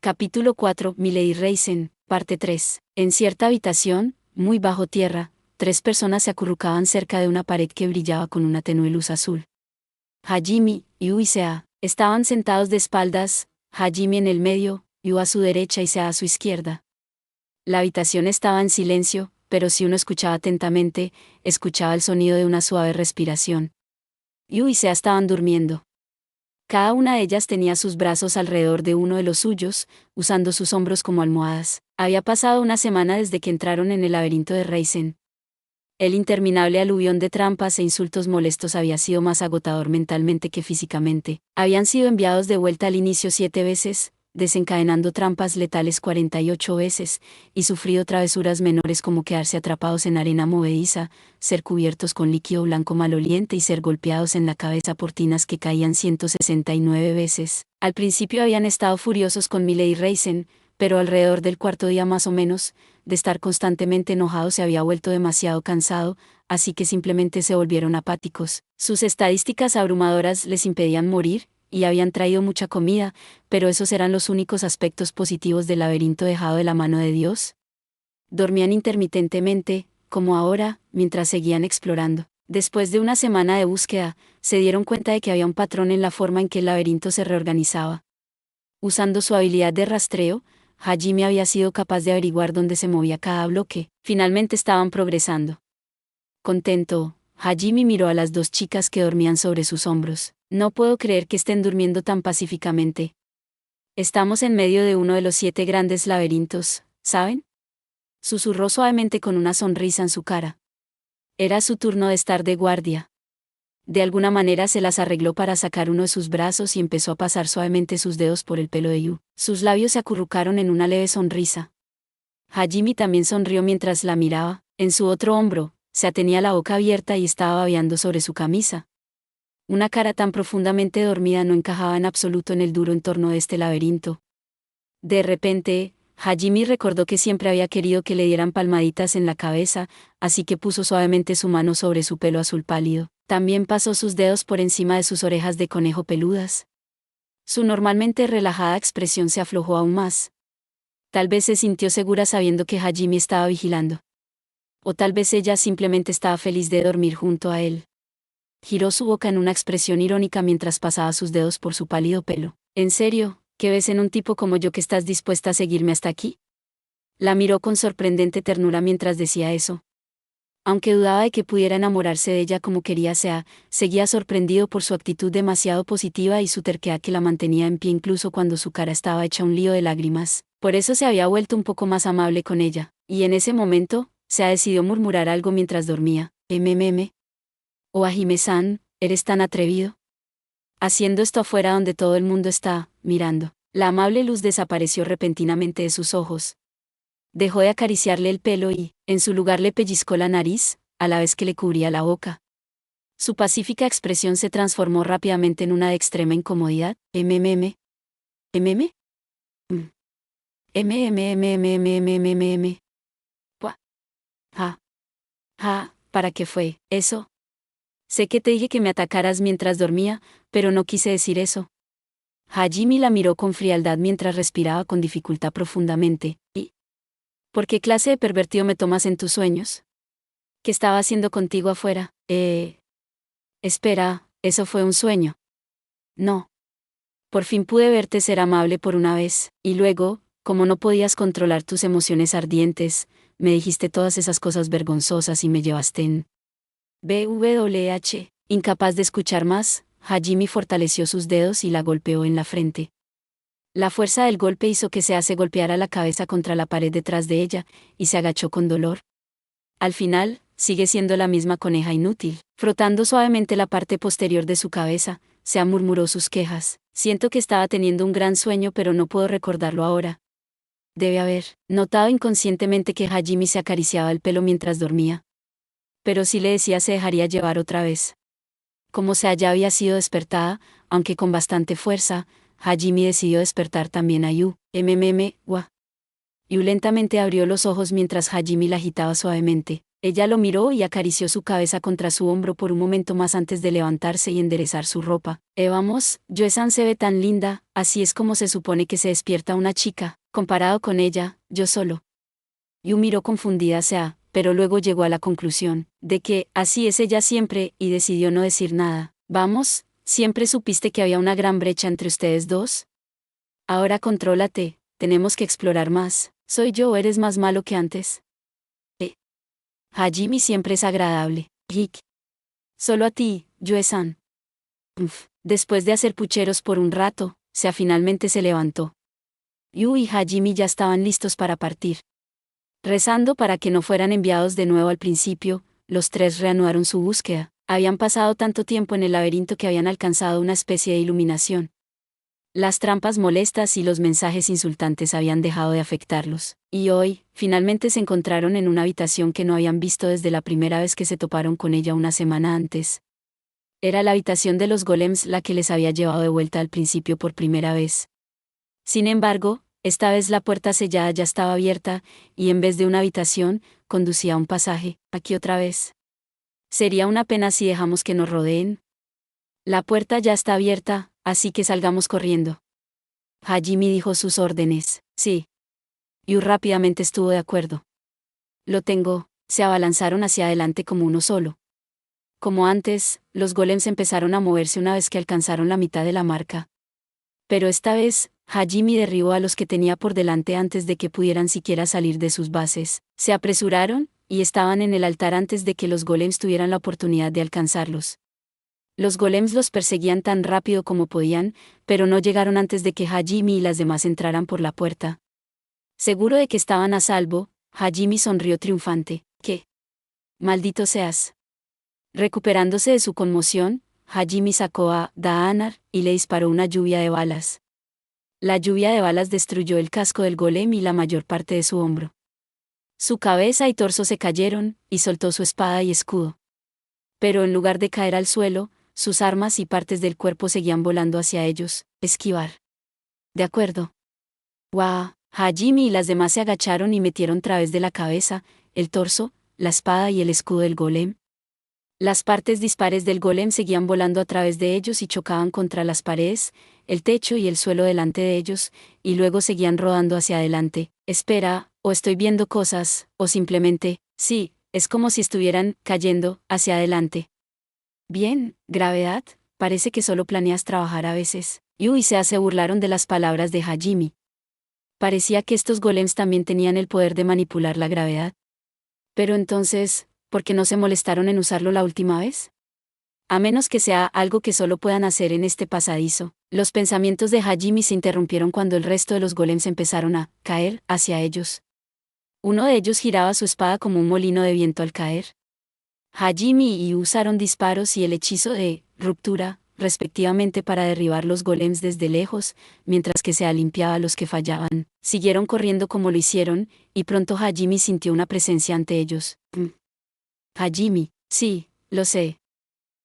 Capítulo 4. Milady Reisen, parte 3. En cierta habitación, muy bajo tierra, 3 personas se acurrucaban cerca de una pared que brillaba con una tenue luz azul. Hajime, Yu y Sea, estaban sentados de espaldas, Hajime en el medio, Yu a su derecha y Sea a su izquierda. La habitación estaba en silencio, pero si uno escuchaba atentamente, escuchaba el sonido de una suave respiración. Yu y Sea estaban durmiendo. Cada una de ellas tenía sus brazos alrededor de uno de los suyos, usando sus hombros como almohadas. Había pasado una semana desde que entraron en el laberinto de Reisen. El interminable aluvión de trampas e insultos molestos había sido más agotador mentalmente que físicamente. Habían sido enviados de vuelta al inicio 7 veces, desencadenando trampas letales 48 veces, y sufrido travesuras menores como quedarse atrapados en arena movediza, ser cubiertos con líquido blanco maloliente y ser golpeados en la cabeza por tinas que caían 169 veces. Al principio habían estado furiosos con Milady Reisen, pero alrededor del cuarto día más o menos, de estar constantemente enojado se había vuelto demasiado cansado, así que simplemente se volvieron apáticos. Sus estadísticas abrumadoras les impedían morir, y habían traído mucha comida, pero esos eran los únicos aspectos positivos del laberinto dejado de la mano de Dios. Dormían intermitentemente, como ahora, mientras seguían explorando. Después de una semana de búsqueda, se dieron cuenta de que había un patrón en la forma en que el laberinto se reorganizaba. Usando su habilidad de rastreo, Hajime había sido capaz de averiguar dónde se movía cada bloque. Finalmente estaban progresando. Contento, Hajime miró a las 2 chicas que dormían sobre sus hombros. No puedo creer que estén durmiendo tan pacíficamente. Estamos en medio de uno de los 7 grandes laberintos, ¿saben? Susurró suavemente con una sonrisa en su cara. Era su turno de estar de guardia. De alguna manera se las arregló para sacar uno de sus brazos y empezó a pasar suavemente sus dedos por el pelo de Yu. Sus labios se acurrucaron en una leve sonrisa. Hajime también sonrió mientras la miraba. En su otro hombro, Sea tenía la boca abierta y estaba babeando sobre su camisa. Una cara tan profundamente dormida no encajaba en absoluto en el duro entorno de este laberinto. De repente, Hajime recordó que siempre había querido que le dieran palmaditas en la cabeza, así que puso suavemente su mano sobre su pelo azul pálido. También pasó sus dedos por encima de sus orejas de conejo peludas. Su normalmente relajada expresión se aflojó aún más. Tal vez se sintió segura sabiendo que Hajime estaba vigilando. O tal vez ella simplemente estaba feliz de dormir junto a él. Giró su boca en una expresión irónica mientras pasaba sus dedos por su pálido pelo. ¿En serio, qué ves en un tipo como yo que estás dispuesta a seguirme hasta aquí? La miró con sorprendente ternura mientras decía eso. Aunque dudaba de que pudiera enamorarse de ella como quería Sea, seguía sorprendido por su actitud demasiado positiva y su terquedad que la mantenía en pie incluso cuando su cara estaba hecha un lío de lágrimas. Por eso se había vuelto un poco más amable con ella, y en ese momento, Sea decidió murmurar algo mientras dormía. Oh Hajime-san, ¿eres tan atrevido? Haciendo esto afuera donde todo el mundo está, mirando. La amable luz desapareció repentinamente de sus ojos. Dejó de acariciarle el pelo y, en su lugar le pellizcó la nariz, a la vez que le cubría la boca. Su pacífica expresión se transformó rápidamente en una de extrema incomodidad. ¿MM? Pua. ¿Para qué fue eso? Sé que te dije que me atacaras mientras dormía, pero no quise decir eso. Hajime la miró con frialdad mientras respiraba con dificultad profundamente. ¿Y por qué clase de pervertido me tomas en tus sueños? ¿Qué estaba haciendo contigo afuera? Espera, ¿eso fue un sueño? No. Por fin pude verte ser amable por una vez, y luego, como no podías controlar tus emociones ardientes, me dijiste todas esas cosas vergonzosas y me llevaste en BWH. Incapaz de escuchar más, Hajime fortaleció sus dedos y la golpeó en la frente. La fuerza del golpe hizo que se golpeara la cabeza contra la pared detrás de ella, y se agachó con dolor. Al final, sigue siendo la misma coneja inútil. Frotando suavemente la parte posterior de su cabeza, se murmuró sus quejas. Siento que estaba teniendo un gran sueño pero no puedo recordarlo ahora. Debe haber notado inconscientemente que Hajime se acariciaba el pelo mientras dormía. Pero si le decía se dejaría llevar otra vez. Como Sea ya había sido despertada, aunque con bastante fuerza, Hajime decidió despertar también a Yu. Yu lentamente abrió los ojos mientras Hajime la agitaba suavemente. Ella lo miró y acarició su cabeza contra su hombro por un momento más antes de levantarse y enderezar su ropa. Vamos, Joe-san se ve tan linda, así es como se supone que se despierta una chica, comparado con ella, yo solo. Yu miró confundida a Sea, pero luego llegó a la conclusión, de que, así es ella siempre, y decidió no decir nada. Vamos, ¿siempre supiste que había una gran brecha entre ustedes dos? Ahora contrólate, tenemos que explorar más. ¿Soy yo o eres más malo que antes? Hajime siempre es agradable. Geek. Solo a ti, Yue-san. Después de hacer pucheros por un rato, Sea finalmente se levantó. Yu y Hajime ya estaban listos para partir. Rezando para que no fueran enviados de nuevo al principio, los tres reanudaron su búsqueda. Habían pasado tanto tiempo en el laberinto que habían alcanzado una especie de iluminación. Las trampas molestas y los mensajes insultantes habían dejado de afectarlos, y hoy, finalmente se encontraron en una habitación que no habían visto desde la primera vez que se toparon con ella una semana antes. Era la habitación de los golems la que les había llevado de vuelta al principio por primera vez. Sin embargo, esta vez la puerta sellada ya estaba abierta, y en vez de una habitación, conducía a un pasaje. Aquí otra vez. Sería una pena si dejamos que nos rodeen. La puerta ya está abierta, así que salgamos corriendo. Hajime dijo sus órdenes. Sí. Yu rápidamente estuvo de acuerdo. Lo tengo. Se abalanzaron hacia adelante como uno solo. Como antes, los golems empezaron a moverse una vez que alcanzaron la mitad de la marca. Pero esta vez, Hajime derribó a los que tenía por delante antes de que pudieran siquiera salir de sus bases. Se apresuraron, y estaban en el altar antes de que los golems tuvieran la oportunidad de alcanzarlos. Los golems los perseguían tan rápido como podían, pero no llegaron antes de que Hajime y las demás entraran por la puerta. Seguro de que estaban a salvo, Hajime sonrió triunfante. ¿Qué? Maldito seas. Recuperándose de su conmoción, Hajime sacó a Daanar y le disparó una lluvia de balas. La lluvia de balas destruyó el casco del golem y la mayor parte de su hombro. Su cabeza y torso se cayeron, y soltó su espada y escudo. Pero en lugar de caer al suelo, sus armas y partes del cuerpo seguían volando hacia ellos. Esquivar. De acuerdo. ¡Guau! Hajime y las demás se agacharon y metieron a través de la cabeza, el torso, la espada y el escudo del golem. Las partes dispares del golem seguían volando a través de ellos y chocaban contra las paredes, el techo y el suelo delante de ellos, y luego seguían rodando hacia adelante. Espera, o estoy viendo cosas, o simplemente, sí, es como si estuvieran cayendo hacia adelante. Bien, gravedad, parece que solo planeas trabajar a veces. Yu y Sea se burlaron de las palabras de Hajime. Parecía que estos golems también tenían el poder de manipular la gravedad. Pero entonces, ¿por qué no se molestaron en usarlo la última vez? A menos que sea algo que solo puedan hacer en este pasadizo. Los pensamientos de Hajime se interrumpieron cuando el resto de los golems empezaron a caer hacia ellos. Uno de ellos giraba su espada como un molino de viento al caer. Hajime y Yu usaron disparos y el hechizo de ruptura, respectivamente, para derribar los golems desde lejos, mientras que Sea limpiaba a los que fallaban. Siguieron corriendo como lo hicieron, y pronto Hajime sintió una presencia ante ellos. Hajime, sí, lo sé.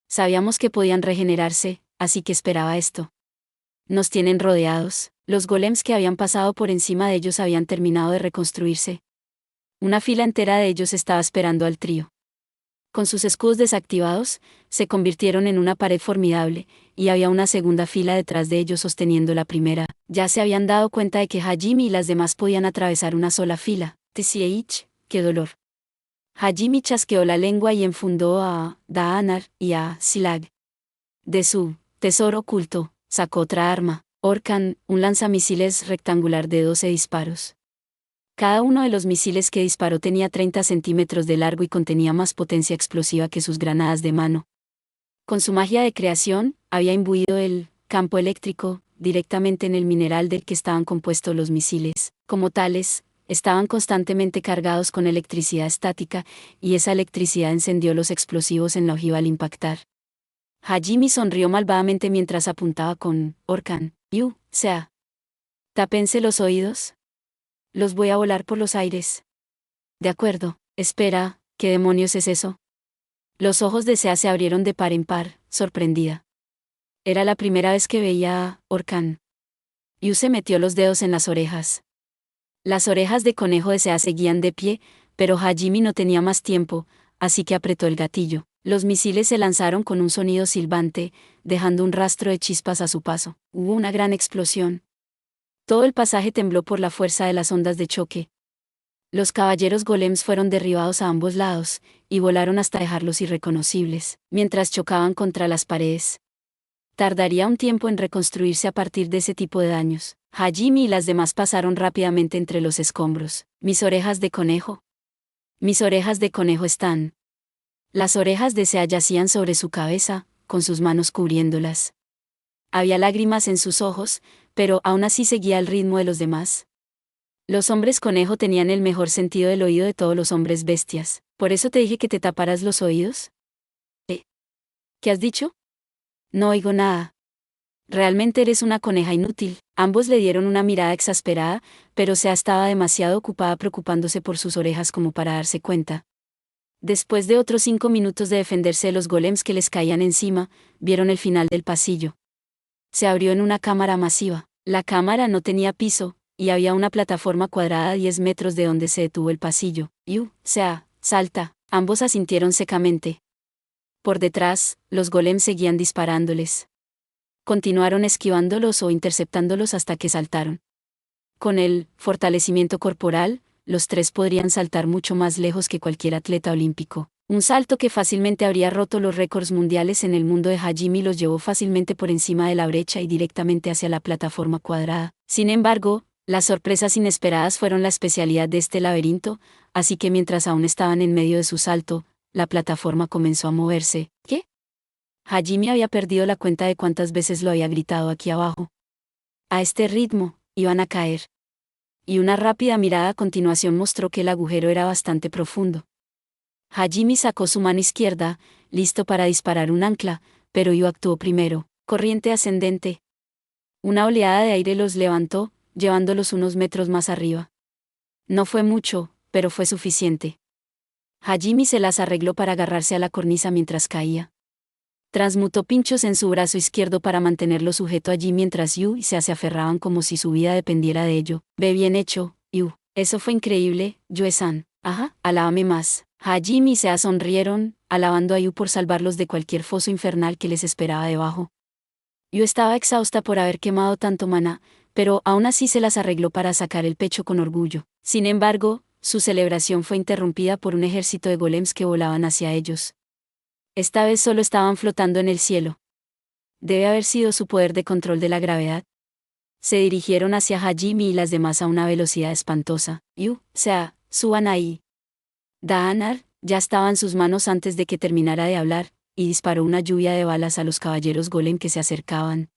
Sabíamos que podían regenerarse, así que esperaba esto. Nos tienen rodeados. Los golems que habían pasado por encima de ellos habían terminado de reconstruirse. Una fila entera de ellos estaba esperando al trío. Con sus escudos desactivados, se convirtieron en una pared formidable, y había una segunda fila detrás de ellos sosteniendo la primera. Ya se habían dado cuenta de que Hajime y las demás podían atravesar una sola fila. Tch, qué dolor. Hajime chasqueó la lengua y enfundó a Daanar y a Silag. De su tesoro oculto, sacó otra arma, Orkan, un lanzamisiles rectangular de 12 disparos. Cada uno de los misiles que disparó tenía 30 centímetros de largo y contenía más potencia explosiva que sus granadas de mano. Con su magia de creación, había imbuido el campo eléctrico directamente en el mineral del que estaban compuestos los misiles. Como tales, estaban constantemente cargados con electricidad estática, y esa electricidad encendió los explosivos en la ojiva al impactar. Hajime sonrió malvadamente mientras apuntaba con Orkan. Yu, Sea. Tápense los oídos. Los voy a volar por los aires. De acuerdo, espera, ¿qué demonios es eso? Los ojos de Sea se abrieron de par en par, sorprendida. Era la primera vez que veía a Orkan. Yu se metió los dedos en las orejas. Las orejas de conejo de Sea seguían de pie, pero Hajime no tenía más tiempo, así que apretó el gatillo. Los misiles se lanzaron con un sonido silbante, dejando un rastro de chispas a su paso. Hubo una gran explosión. Todo el pasaje tembló por la fuerza de las ondas de choque. Los caballeros golems fueron derribados a ambos lados, y volaron hasta dejarlos irreconocibles, mientras chocaban contra las paredes. Tardaría un tiempo en reconstruirse a partir de ese tipo de daños. Hajime y las demás pasaron rápidamente entre los escombros. Mis orejas de conejo. Mis orejas de conejo están. Las orejas de Sea yacían sobre su cabeza, con sus manos cubriéndolas. Había lágrimas en sus ojos, pero aún así seguía el ritmo de los demás. Los hombres conejo tenían el mejor sentido del oído de todos los hombres bestias. ¿Por eso te dije que te taparas los oídos? ¿Qué has dicho? No oigo nada. Realmente eres una coneja inútil. Ambos le dieron una mirada exasperada, pero Sea estaba demasiado ocupada preocupándose por sus orejas como para darse cuenta. Después de otros 5 minutos de defenderse de los golems que les caían encima, vieron el final del pasillo. Se abrió en una cámara masiva. La cámara no tenía piso, y había una plataforma cuadrada a 10 metros de donde se detuvo el pasillo. Sea, salta. Ambos asintieron secamente. Por detrás, los golems seguían disparándoles. Continuaron esquivándolos o interceptándolos hasta que saltaron. Con el fortalecimiento corporal, los tres podrían saltar mucho más lejos que cualquier atleta olímpico. Un salto que fácilmente habría roto los récords mundiales en el mundo de Hajime los llevó fácilmente por encima de la brecha y directamente hacia la plataforma cuadrada. Sin embargo, las sorpresas inesperadas fueron la especialidad de este laberinto, así que mientras aún estaban en medio de su salto, la plataforma comenzó a moverse. ¿Qué? Hajime había perdido la cuenta de cuántas veces lo había gritado aquí abajo. A este ritmo, iban a caer. Y una rápida mirada a continuación mostró que el agujero era bastante profundo. Hajime sacó su mano izquierda, listo para disparar un ancla, pero Yu actuó primero. Corriente ascendente. Una oleada de aire los levantó, llevándolos unos metros más arriba. No fue mucho, pero fue suficiente. Hajime se las arregló para agarrarse a la cornisa mientras caía. Transmutó pinchos en su brazo izquierdo para mantenerlo sujeto allí mientras Yu y Sea se aferraban como si su vida dependiera de ello. Ve bien hecho, Yu. Eso fue increíble, Yue-san. Ajá, alábame más. Hajime y Sea sonrieron, alabando a Yu por salvarlos de cualquier foso infernal que les esperaba debajo. Yu estaba exhausta por haber quemado tanto maná, pero aún así se las arregló para sacar el pecho con orgullo. Sin embargo, su celebración fue interrumpida por un ejército de golems que volaban hacia ellos. Esta vez solo estaban flotando en el cielo. Debe haber sido su poder de control de la gravedad. Se dirigieron hacia Hajime y las demás a una velocidad espantosa. Sea, suban ahí. Daanar ya estaba en sus manos antes de que terminara de hablar, y disparó una lluvia de balas a los caballeros golem que se acercaban.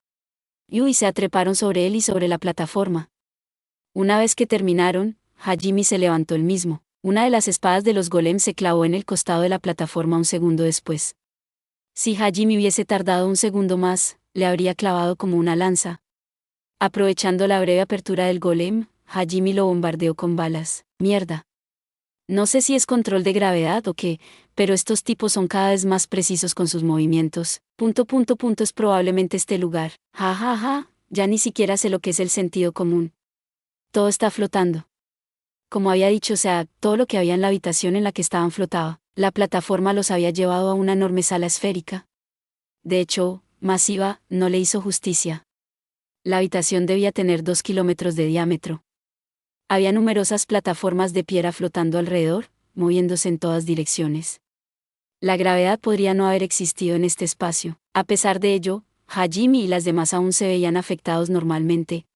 Yu y Sea treparon sobre él y sobre la plataforma. Una vez que terminaron, Hajime se levantó él mismo. Una de las espadas de los golems se clavó en el costado de la plataforma un segundo después. Si Hajime hubiese tardado un segundo más, le habría clavado como una lanza. Aprovechando la breve apertura del golem, Hajime lo bombardeó con balas. Mierda. No sé si es control de gravedad o qué, pero estos tipos son cada vez más precisos con sus movimientos. Es probablemente este lugar. Ja ja ja, ya ni siquiera sé lo que es el sentido común. Todo está flotando. Como había dicho, todo lo que había en la habitación en la que estaban flotaba. La plataforma los había llevado a una enorme sala esférica. De hecho, masiva, no le hizo justicia. La habitación debía tener 2 kilómetros de diámetro. Había numerosas plataformas de piedra flotando alrededor, moviéndose en todas direcciones. La gravedad podría no haber existido en este espacio. A pesar de ello, Hajime y las demás aún se veían afectados normalmente.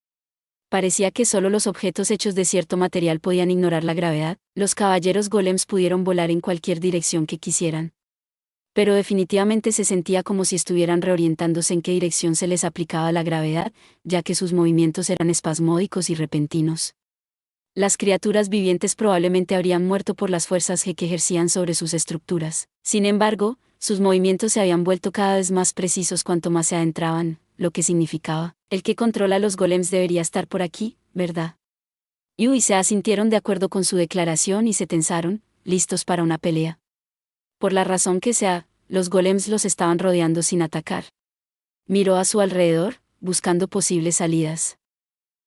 Parecía que solo los objetos hechos de cierto material podían ignorar la gravedad. Los caballeros golems pudieron volar en cualquier dirección que quisieran. Pero definitivamente se sentía como si estuvieran reorientándose en qué dirección se les aplicaba la gravedad, ya que sus movimientos eran espasmódicos y repentinos. Las criaturas vivientes probablemente habrían muerto por las fuerzas G que ejercían sobre sus estructuras. Sin embargo, sus movimientos se habían vuelto cada vez más precisos cuanto más se adentraban, lo que significaba, el que controla los golems debería estar por aquí, ¿verdad? Yu y Sea sintieron de acuerdo con su declaración y se tensaron, listos para una pelea. Por la razón que sea, los golems los estaban rodeando sin atacar. Miró a su alrededor, buscando posibles salidas.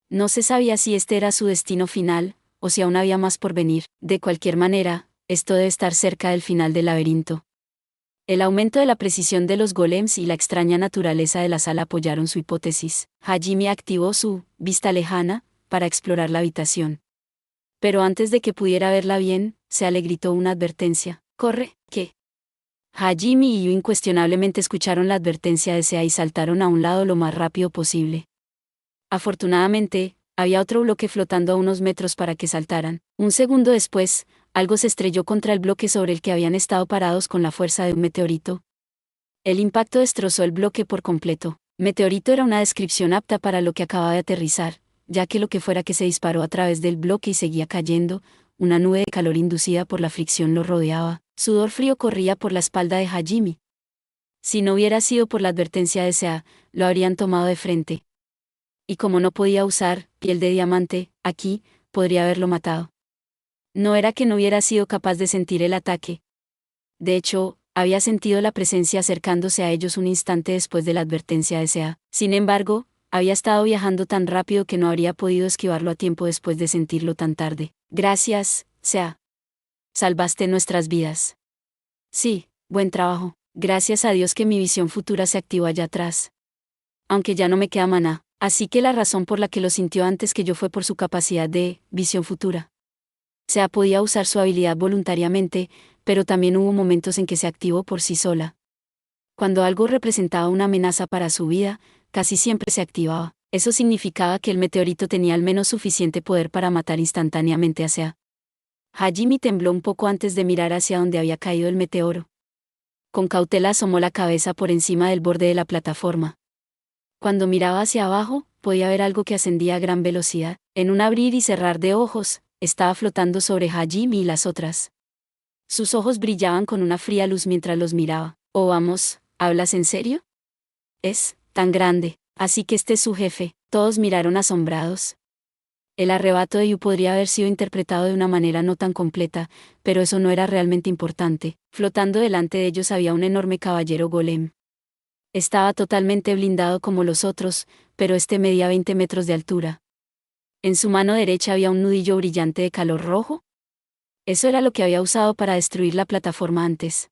No se sabía si este era su destino final, o si aún había más por venir. De cualquier manera, esto debe estar cerca del final del laberinto. El aumento de la precisión de los golems y la extraña naturaleza de la sala apoyaron su hipótesis. Hajime activó su vista lejana para explorar la habitación. Pero antes de que pudiera verla bien, se le gritó una advertencia. ¡Corre! ¿Qué? Hajime y Yu incuestionablemente escucharon la advertencia de Sea y saltaron a un lado lo más rápido posible. Afortunadamente, había otro bloque flotando a unos metros para que saltaran. Un segundo después, algo se estrelló contra el bloque sobre el que habían estado parados con la fuerza de un meteorito. El impacto destrozó el bloque por completo. Meteorito era una descripción apta para lo que acababa de aterrizar, ya que lo que fuera que se disparó a través del bloque y seguía cayendo, una nube de calor inducida por la fricción lo rodeaba. Sudor frío corría por la espalda de Hajime. Si no hubiera sido por la advertencia de Sea, lo habrían tomado de frente. Y como no podía usar piel de diamante, aquí, podría haberlo matado. No era que no hubiera sido capaz de sentir el ataque. De hecho, había sentido la presencia acercándose a ellos un instante después de la advertencia de Sea. Sin embargo, había estado viajando tan rápido que no habría podido esquivarlo a tiempo después de sentirlo tan tarde. Gracias, Sea. Salvaste nuestras vidas. Sí, buen trabajo. Gracias a Dios que mi visión futura se activó allá atrás. Aunque ya no me queda maná. Así que la razón por la que lo sintió antes que yo fue por su capacidad de visión futura. Sea podía usar su habilidad voluntariamente, pero también hubo momentos en que se activó por sí sola. Cuando algo representaba una amenaza para su vida, casi siempre se activaba. Eso significaba que el meteorito tenía al menos suficiente poder para matar instantáneamente a Sea. Hajime tembló un poco antes de mirar hacia donde había caído el meteoro. Con cautela asomó la cabeza por encima del borde de la plataforma. Cuando miraba hacia abajo, podía ver algo que ascendía a gran velocidad. En un abrir y cerrar de ojos, estaba flotando sobre Hajime y las otras. Sus ojos brillaban con una fría luz mientras los miraba. Oh vamos, ¿hablas en serio? Es tan grande, así que este es su jefe. Todos miraron asombrados. El arrebato de Yu podría haber sido interpretado de una manera no tan completa, pero eso no era realmente importante. Flotando delante de ellos había un enorme caballero golem. Estaba totalmente blindado como los otros, pero este medía 20 metros de altura. En su mano derecha había un nudillo brillante de color rojo. Eso era lo que había usado para destruir la plataforma antes.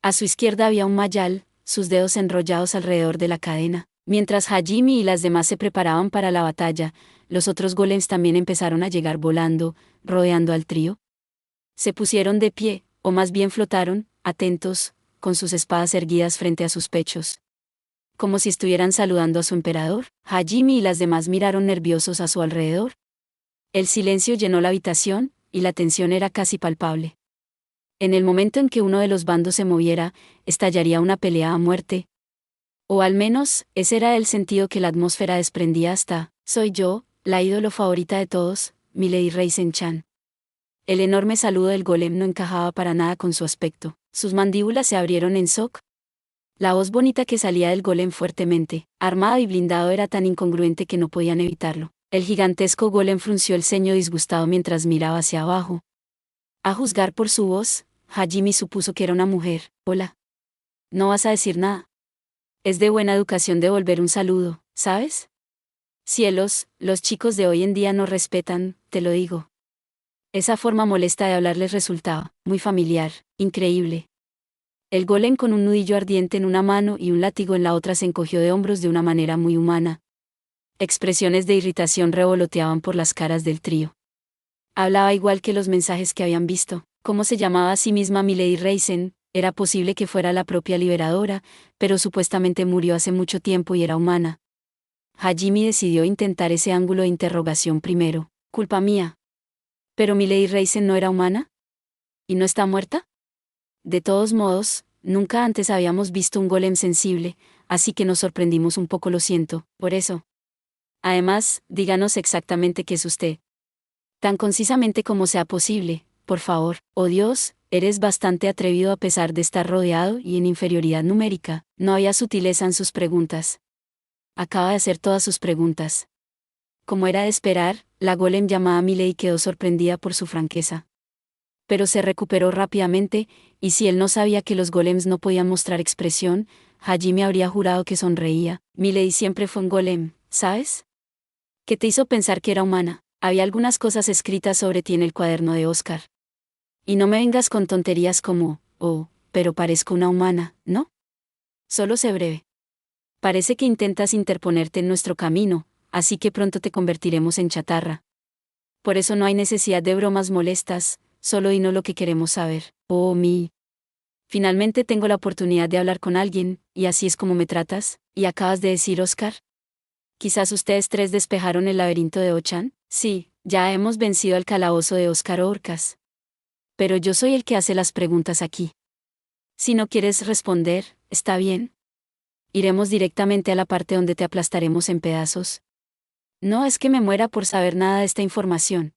A su izquierda había un mayal, sus dedos enrollados alrededor de la cadena. Mientras Hajime y las demás se preparaban para la batalla, los otros golems también empezaron a llegar volando, rodeando al trío. Se pusieron de pie, o más bien flotaron, atentos, con sus espadas erguidas frente a sus pechos. Como si estuvieran saludando a su emperador. Hajime y las demás miraron nerviosos a su alrededor. El silencio llenó la habitación, y la tensión era casi palpable. En el momento en que uno de los bandos se moviera, estallaría una pelea a muerte. O al menos, ese era el sentido que la atmósfera desprendía hasta, soy yo, la ídolo favorita de todos, Milady Reisen-chan. El enorme saludo del golem no encajaba para nada con su aspecto. Sus mandíbulas se abrieron en shock. La voz bonita que salía del golem fuertemente, armado y blindado era tan incongruente que no podían evitarlo. El gigantesco golem frunció el ceño disgustado mientras miraba hacia abajo. A juzgar por su voz, Hajime supuso que era una mujer. Hola. No vas a decir nada. Es de buena educación devolver un saludo, ¿sabes? Cielos, los chicos de hoy en día no respetan, te lo digo. Esa forma molesta de hablar les resultaba muy familiar, increíble. El golem con un nudillo ardiente en una mano y un látigo en la otra se encogió de hombros de una manera muy humana. Expresiones de irritación revoloteaban por las caras del trío. Hablaba igual que los mensajes que habían visto. ¿Cómo se llamaba a sí misma Milady Reisen? Era posible que fuera la propia liberadora, pero supuestamente murió hace mucho tiempo y era humana. Hajime decidió intentar ese ángulo de interrogación primero. Culpa mía. ¿Pero Milady Reisen no era humana? ¿Y no está muerta? De todos modos, nunca antes habíamos visto un golem sensible, así que nos sorprendimos un poco, lo siento, por eso. Además, díganos exactamente qué es usted. Tan concisamente como sea posible, por favor. Oh Dios, eres bastante atrevido a pesar de estar rodeado y en inferioridad numérica. No había sutileza en sus preguntas. Acaba de hacer todas sus preguntas. Como era de esperar, la golem llamada Milady quedó sorprendida por su franqueza. Pero se recuperó rápidamente, y si él no sabía que los golems no podían mostrar expresión, Hajime habría jurado que sonreía. Milady siempre fue un golem, ¿sabes? ¿Qué te hizo pensar que era humana? Había algunas cosas escritas sobre ti en el cuaderno de Oscar. Y no me vengas con tonterías como, oh, pero parezco una humana, ¿no? Solo sé breve. Parece que intentas interponerte en nuestro camino, así que pronto te convertiremos en chatarra. Por eso no hay necesidad de bromas molestas, solo dinos lo que queremos saber. Oh, Finalmente tengo la oportunidad de hablar con alguien, y así es como me tratas, y acabas de decir Oscar. Quizás ustedes tres despejaron el laberinto de Ochan. Sí, ya hemos vencido al calabozo de Oscar Orcas. Pero yo soy el que hace las preguntas aquí. Si no quieres responder, está bien. Iremos directamente a la parte donde te aplastaremos en pedazos. No es que me muera por saber nada de esta información.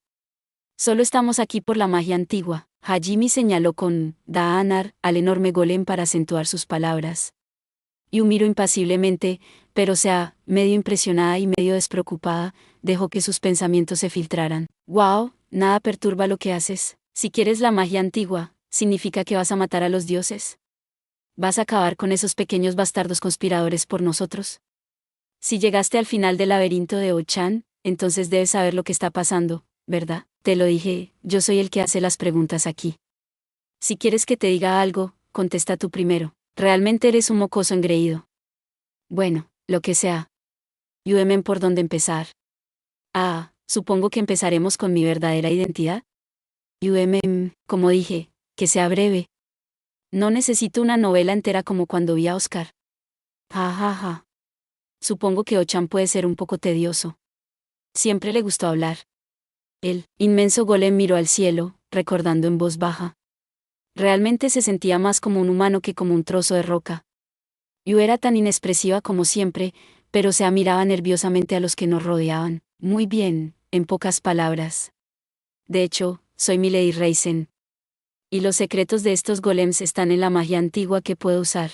Solo estamos aquí por la magia antigua. Hajime señaló con Daanar al enorme golem para acentuar sus palabras. Yu miró impasiblemente, pero medio impresionada y medio despreocupada, dejó que sus pensamientos se filtraran. «Wow, nada perturba lo que haces. Si quieres la magia antigua, ¿significa que vas a matar a los dioses? ¿Vas a acabar con esos pequeños bastardos conspiradores por nosotros? Si llegaste al final del laberinto de Ochan, entonces debes saber lo que está pasando, ¿verdad? Te lo dije, yo soy el que hace las preguntas aquí. Si quieres que te diga algo, contesta tú primero. Realmente eres un mocoso engreído. Bueno, lo que sea. Ayúdeme por dónde empezar. Supongo que empezaremos con mi verdadera identidad. Ayúdeme, como dije, que sea breve. No necesito una novela entera como cuando vi a Oscar. Ja. Supongo que Ochan puede ser un poco tedioso. Siempre le gustó hablar. El inmenso golem miró al cielo, recordando en voz baja. Realmente se sentía más como un humano que como un trozo de roca. Yu era tan inexpresiva como siempre, pero se miraba nerviosamente a los que nos rodeaban. Muy bien, en pocas palabras. De hecho, soy Milady Reisen. Y los secretos de estos golems están en la magia antigua que puedo usar.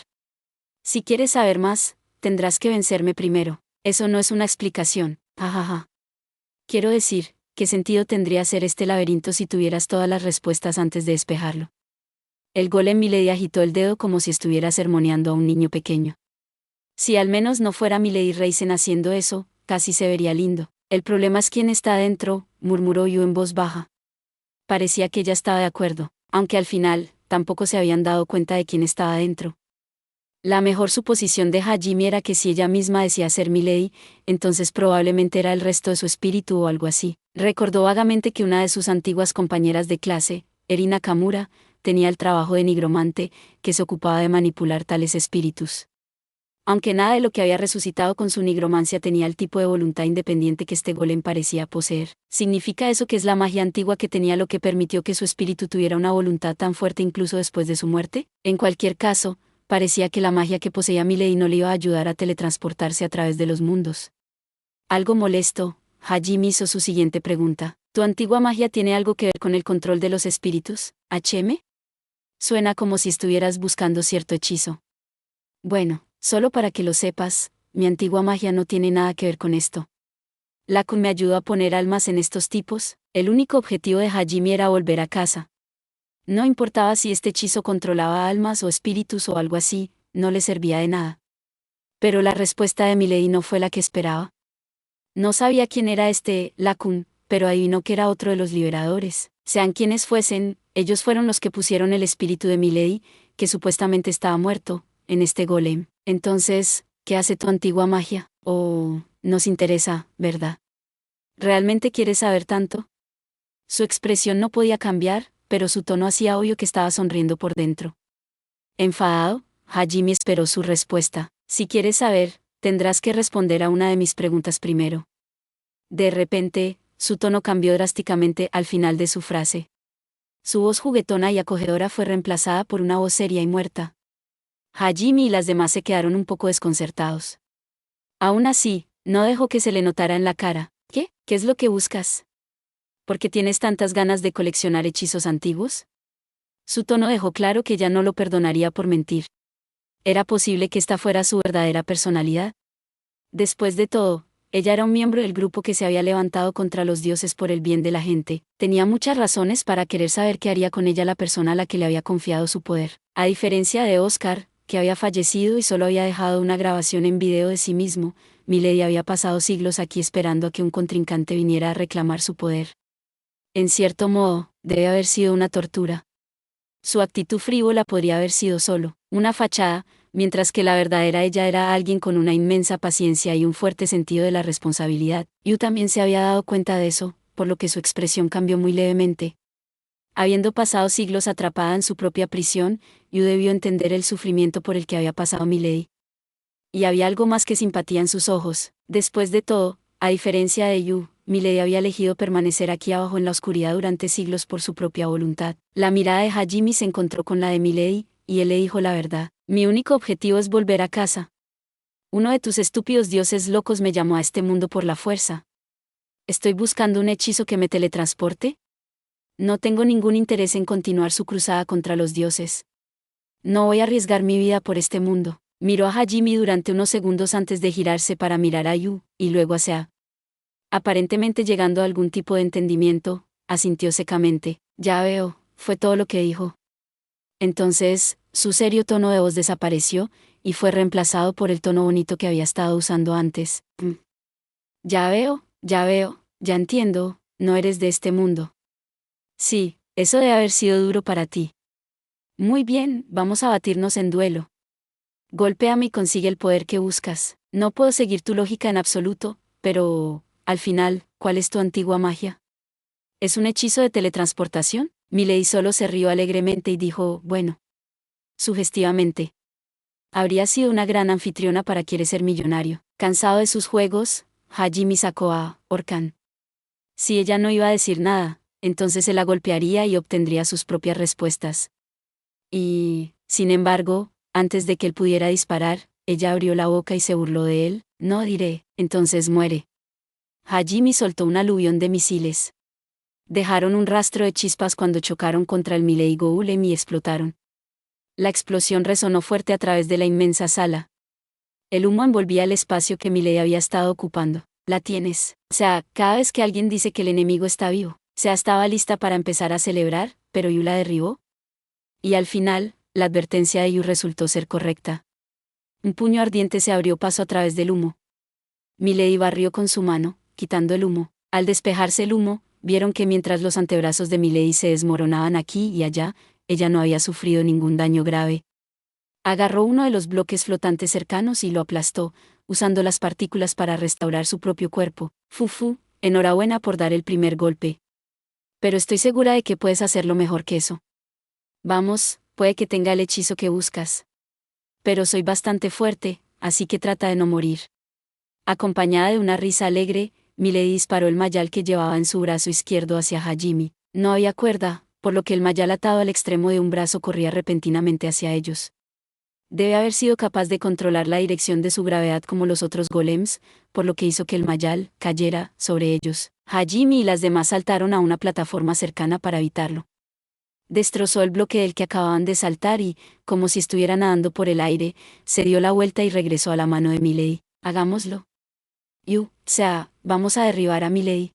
Si quieres saber más, tendrás que vencerme primero. Eso no es una explicación. Jajaja. Quiero decir, ¿qué sentido tendría ser este laberinto si tuvieras todas las respuestas antes de despejarlo? El golem Milady agitó el dedo como si estuviera sermoneando a un niño pequeño. Si al menos no fuera Milady Reisen haciendo eso, casi se vería lindo. El problema es quién está adentro, murmuró Yu en voz baja. Parecía que ella estaba de acuerdo, aunque al final, tampoco se habían dado cuenta de quién estaba adentro. La mejor suposición de Hajime era que si ella misma decía ser Milady, entonces probablemente era el resto de su espíritu o algo así. Recordó vagamente que una de sus antiguas compañeras de clase, Eri Nakamura, tenía el trabajo de nigromante, que se ocupaba de manipular tales espíritus. Aunque nada de lo que había resucitado con su nigromancia tenía el tipo de voluntad independiente que este golem parecía poseer. ¿Significa eso que es la magia antigua que tenía lo que permitió que su espíritu tuviera una voluntad tan fuerte incluso después de su muerte? En cualquier caso, parecía que la magia que poseía Milady no le iba a ayudar a teletransportarse a través de los mundos. Algo molesto, Hajime hizo su siguiente pregunta. ¿Tu antigua magia tiene algo que ver con el control de los espíritus, HM? Suena como si estuvieras buscando cierto hechizo. Bueno, solo para que lo sepas, mi antigua magia no tiene nada que ver con esto. Lakun me ayudó a poner almas en estos tipos, el único objetivo de Hajime era volver a casa. No importaba si este hechizo controlaba almas o espíritus o algo así, no le servía de nada. Pero la respuesta de Milady no fue la que esperaba. No sabía quién era este Lakun, pero adivinó que era otro de los liberadores. Sean quienes fuesen, ellos fueron los que pusieron el espíritu de Milady, que supuestamente estaba muerto, en este golem. Entonces, ¿qué hace tu antigua magia? Nos interesa, ¿verdad? ¿Realmente quieres saber tanto? Su expresión no podía cambiar, pero su tono hacía obvio que estaba sonriendo por dentro. Enfadado, Hajime esperó su respuesta. Si quieres saber, tendrás que responder a una de mis preguntas primero. De repente, su tono cambió drásticamente al final de su frase. Su voz juguetona y acogedora fue reemplazada por una voz seria y muerta. Hajime y las demás se quedaron un poco desconcertados. Aún así, no dejó que se le notara en la cara. ¿Qué es lo que buscas? ¿Por qué tienes tantas ganas de coleccionar hechizos antiguos? Su tono dejó claro que ya no lo perdonaría por mentir. ¿Era posible que esta fuera su verdadera personalidad? Después de todo, ella era un miembro del grupo que se había levantado contra los dioses por el bien de la gente. Tenía muchas razones para querer saber qué haría con ella la persona a la que le había confiado su poder. A diferencia de Oscar, que había fallecido y solo había dejado una grabación en video de sí mismo, Milady había pasado siglos aquí esperando a que un contrincante viniera a reclamar su poder. En cierto modo, debe haber sido una tortura. Su actitud frívola podría haber sido solo una fachada, mientras que la verdadera ella era alguien con una inmensa paciencia y un fuerte sentido de la responsabilidad. Yu también se había dado cuenta de eso, por lo que su expresión cambió muy levemente. Habiendo pasado siglos atrapada en su propia prisión, Yu debió entender el sufrimiento por el que había pasado Milady. Y había algo más que simpatía en sus ojos. Después de todo, a diferencia de Yu, Milady había elegido permanecer aquí abajo en la oscuridad durante siglos por su propia voluntad. La mirada de Hajime se encontró con la de Milady, y él le dijo la verdad. Mi único objetivo es volver a casa. Uno de tus estúpidos dioses locos me llamó a este mundo por la fuerza. ¿Estoy buscando un hechizo que me teletransporte? No tengo ningún interés en continuar su cruzada contra los dioses. No voy a arriesgar mi vida por este mundo. Miró a Hajime durante unos segundos antes de girarse para mirar a Yu, y luego hacia. Aparentemente llegando a algún tipo de entendimiento, asintió secamente. Ya veo, fue todo lo que dijo. Entonces, su serio tono de voz desapareció, y fue reemplazado por el tono bonito que había estado usando antes. Ya veo, ya entiendo, no eres de este mundo. Sí, eso debe haber sido duro para ti. Muy bien, vamos a batirnos en duelo. Golpéame y consigue el poder que buscas. No puedo seguir tu lógica en absoluto, pero, al final, ¿cuál es tu antigua magia? ¿Es un hechizo de teletransportación? Milady solo se rió alegremente y dijo, bueno. Sugestivamente. Habría sido una gran anfitriona para Quiere ser millonario. Cansado de sus juegos, Hajime sacó a Orkan. Si ella no iba a decir nada, entonces él la golpearía y obtendría sus propias respuestas. Y, sin embargo, antes de que él pudiera disparar, ella abrió la boca y se burló de él. No diré, entonces muere. Hajime soltó un aluvión de misiles. Dejaron un rastro de chispas cuando chocaron contra el Milady Golem y explotaron. La explosión resonó fuerte a través de la inmensa sala. El humo envolvía el espacio que Milady había estado ocupando. La tienes. Cada vez que alguien dice que el enemigo está vivo, estaba lista para empezar a celebrar, pero Yu la derribó. Y al final, la advertencia de Yu resultó ser correcta. Un puño ardiente se abrió paso a través del humo. Milady barrió con su mano, quitando el humo. Al despejarse el humo, vieron que mientras los antebrazos de Milady se desmoronaban aquí y allá, ella no había sufrido ningún daño grave. Agarró uno de los bloques flotantes cercanos y lo aplastó, usando las partículas para restaurar su propio cuerpo. Fufu, enhorabuena por dar el primer golpe. Pero estoy segura de que puedes hacerlo mejor que eso. Vamos, puede que tenga el hechizo que buscas. Pero soy bastante fuerte, así que trata de no morir. Acompañada de una risa alegre, Milady disparó el mayal que llevaba en su brazo izquierdo hacia Hajime. No había cuerda, por lo que el mayal atado al extremo de un brazo corría repentinamente hacia ellos. Debe haber sido capaz de controlar la dirección de su gravedad como los otros golems, por lo que hizo que el mayal cayera sobre ellos. Hajime y las demás saltaron a una plataforma cercana para evitarlo. Destrozó el bloque del que acababan de saltar y, como si estuviera nadando por el aire, se dio la vuelta y regresó a la mano de Milady. Hagámoslo. Vamos a derribar a Milady.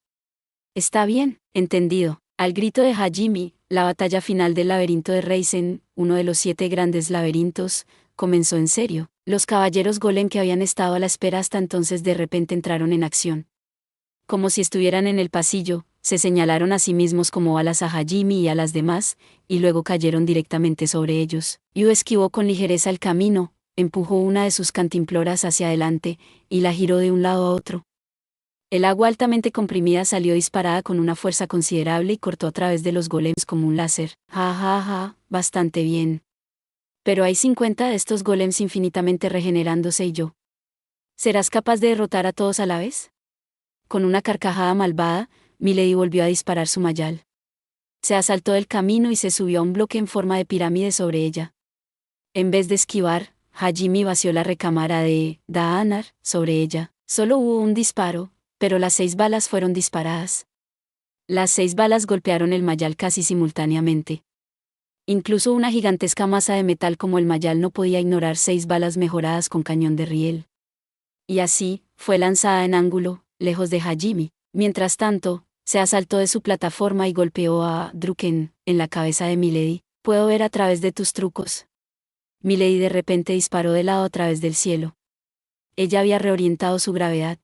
Está bien, entendido. Al grito de Hajime, la batalla final del laberinto de Reisen, uno de los 7 grandes laberintos, comenzó en serio. Los caballeros golem que habían estado a la espera hasta entonces de repente entraron en acción. Como si estuvieran en el pasillo, se señalaron a sí mismos como balas a Hajime y a las demás, y luego cayeron directamente sobre ellos. Yu esquivó con ligereza el camino, empujó una de sus cantimploras hacia adelante, y la giró de un lado a otro. El agua altamente comprimida salió disparada con una fuerza considerable y cortó a través de los golems como un láser. Bastante bien. Pero hay 50 de estos golems infinitamente regenerándose y yo. ¿Serás capaz de derrotar a todos a la vez? Con una carcajada malvada, Milady volvió a disparar su mayal. Se asaltó del camino y se subió a un bloque en forma de pirámide sobre ella. En vez de esquivar, Hajime vació la recámara de Daanar sobre ella. Solo hubo un disparo, pero las 6 balas fueron disparadas. Las 6 balas golpearon el mayal casi simultáneamente. Incluso una gigantesca masa de metal como el mayal no podía ignorar 6 balas mejoradas con cañón de riel. Y así, fue lanzada en ángulo, lejos de Hajime. Mientras tanto, se asaltó de su plataforma y golpeó a Druken en la cabeza de Milady. Puedo ver a través de tus trucos. Milady de repente disparó de lado a través del cielo. Ella había reorientado su gravedad.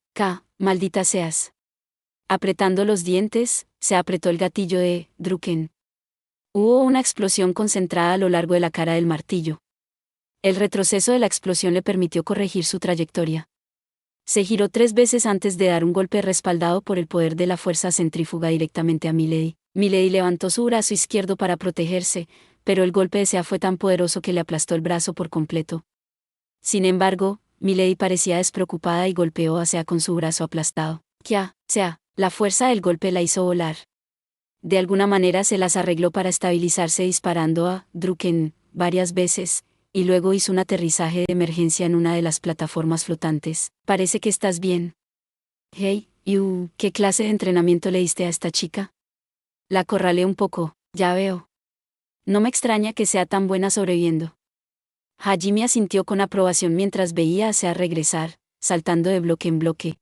Maldita seas. Apretando los dientes, se apretó el gatillo de Druken. Hubo una explosión concentrada a lo largo de la cara del martillo. El retroceso de la explosión le permitió corregir su trayectoria. Se giró 3 veces antes de dar un golpe respaldado por el poder de la fuerza centrífuga directamente a Milady. Milady levantó su brazo izquierdo para protegerse, pero el golpe de Sea fue tan poderoso que le aplastó el brazo por completo. Sin embargo, Milady parecía despreocupada y golpeó a Sea con su brazo aplastado. Sea, la fuerza del golpe la hizo volar. De alguna manera se las arregló para estabilizarse disparando a Drucken varias veces, y luego hizo un aterrizaje de emergencia en una de las plataformas flotantes. Parece que estás bien. Hey, ¿qué clase de entrenamiento le diste a esta chica? La acorralé un poco, ya veo. No me extraña que sea tan buena sobreviviendo. Hajime asintió con aprobación mientras veía a Sea regresar, saltando de bloque en bloque.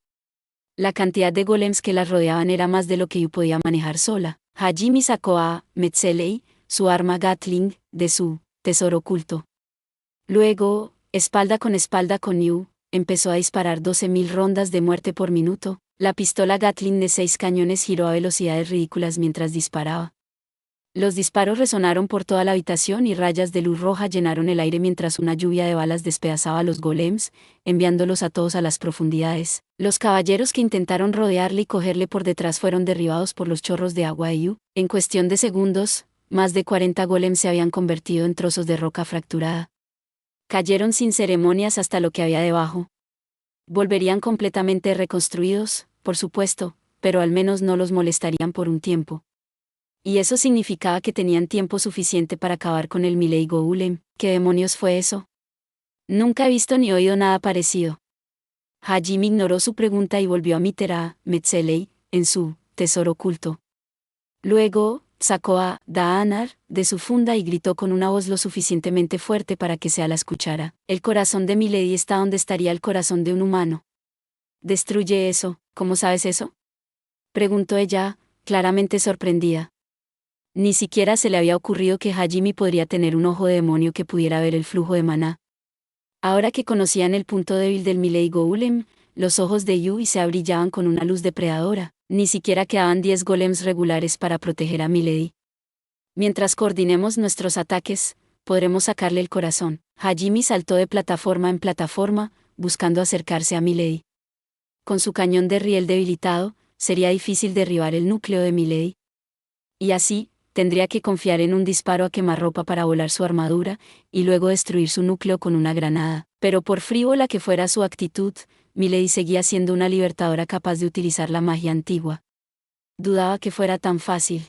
La cantidad de golems que las rodeaban era más de lo que Yu podía manejar sola. Hajime sacó a Metzeley, su arma Gatling, de su tesoro oculto. Luego, espalda con Yu, empezó a disparar 12.000 rondas de muerte por minuto. La pistola Gatling de 6 cañones giró a velocidades ridículas mientras disparaba. Los disparos resonaron por toda la habitación y rayas de luz roja llenaron el aire mientras una lluvia de balas despedazaba a los golems, enviándolos a todos a las profundidades. Los caballeros que intentaron rodearle y cogerle por detrás fueron derribados por los chorros de agua de Yu. En cuestión de segundos, más de 40 golems se habían convertido en trozos de roca fracturada. Cayeron sin ceremonias hasta lo que había debajo. Volverían completamente reconstruidos, por supuesto, pero al menos no los molestarían por un tiempo. Y eso significaba que tenían tiempo suficiente para acabar con el Milady Golem. ¿Qué demonios fue eso? Nunca he visto ni oído nada parecido. Hajime ignoró su pregunta y volvió a meter a Metzeley en su tesoro oculto. Luego, sacó a Daanar de su funda y gritó con una voz lo suficientemente fuerte para que Sea la escuchara. El corazón de Milady está donde estaría el corazón de un humano. Destruye eso, ¿cómo sabes eso? Preguntó ella, claramente sorprendida. Ni siquiera se le había ocurrido que Hajime podría tener un ojo de demonio que pudiera ver el flujo de maná. Ahora que conocían el punto débil del Milady Golem, los ojos de Yu y Sea brillaban con una luz depredadora. Ni siquiera quedaban 10 golems regulares para proteger a Milady. Mientras coordinemos nuestros ataques, podremos sacarle el corazón. Hajime saltó de plataforma en plataforma, buscando acercarse a Milady. Con su cañón de riel debilitado, sería difícil derribar el núcleo de Milady. Y así, tendría que confiar en un disparo a quemarropa para volar su armadura, y luego destruir su núcleo con una granada. Pero por frívola que fuera su actitud, Milady seguía siendo una libertadora capaz de utilizar la magia antigua. Dudaba que fuera tan fácil.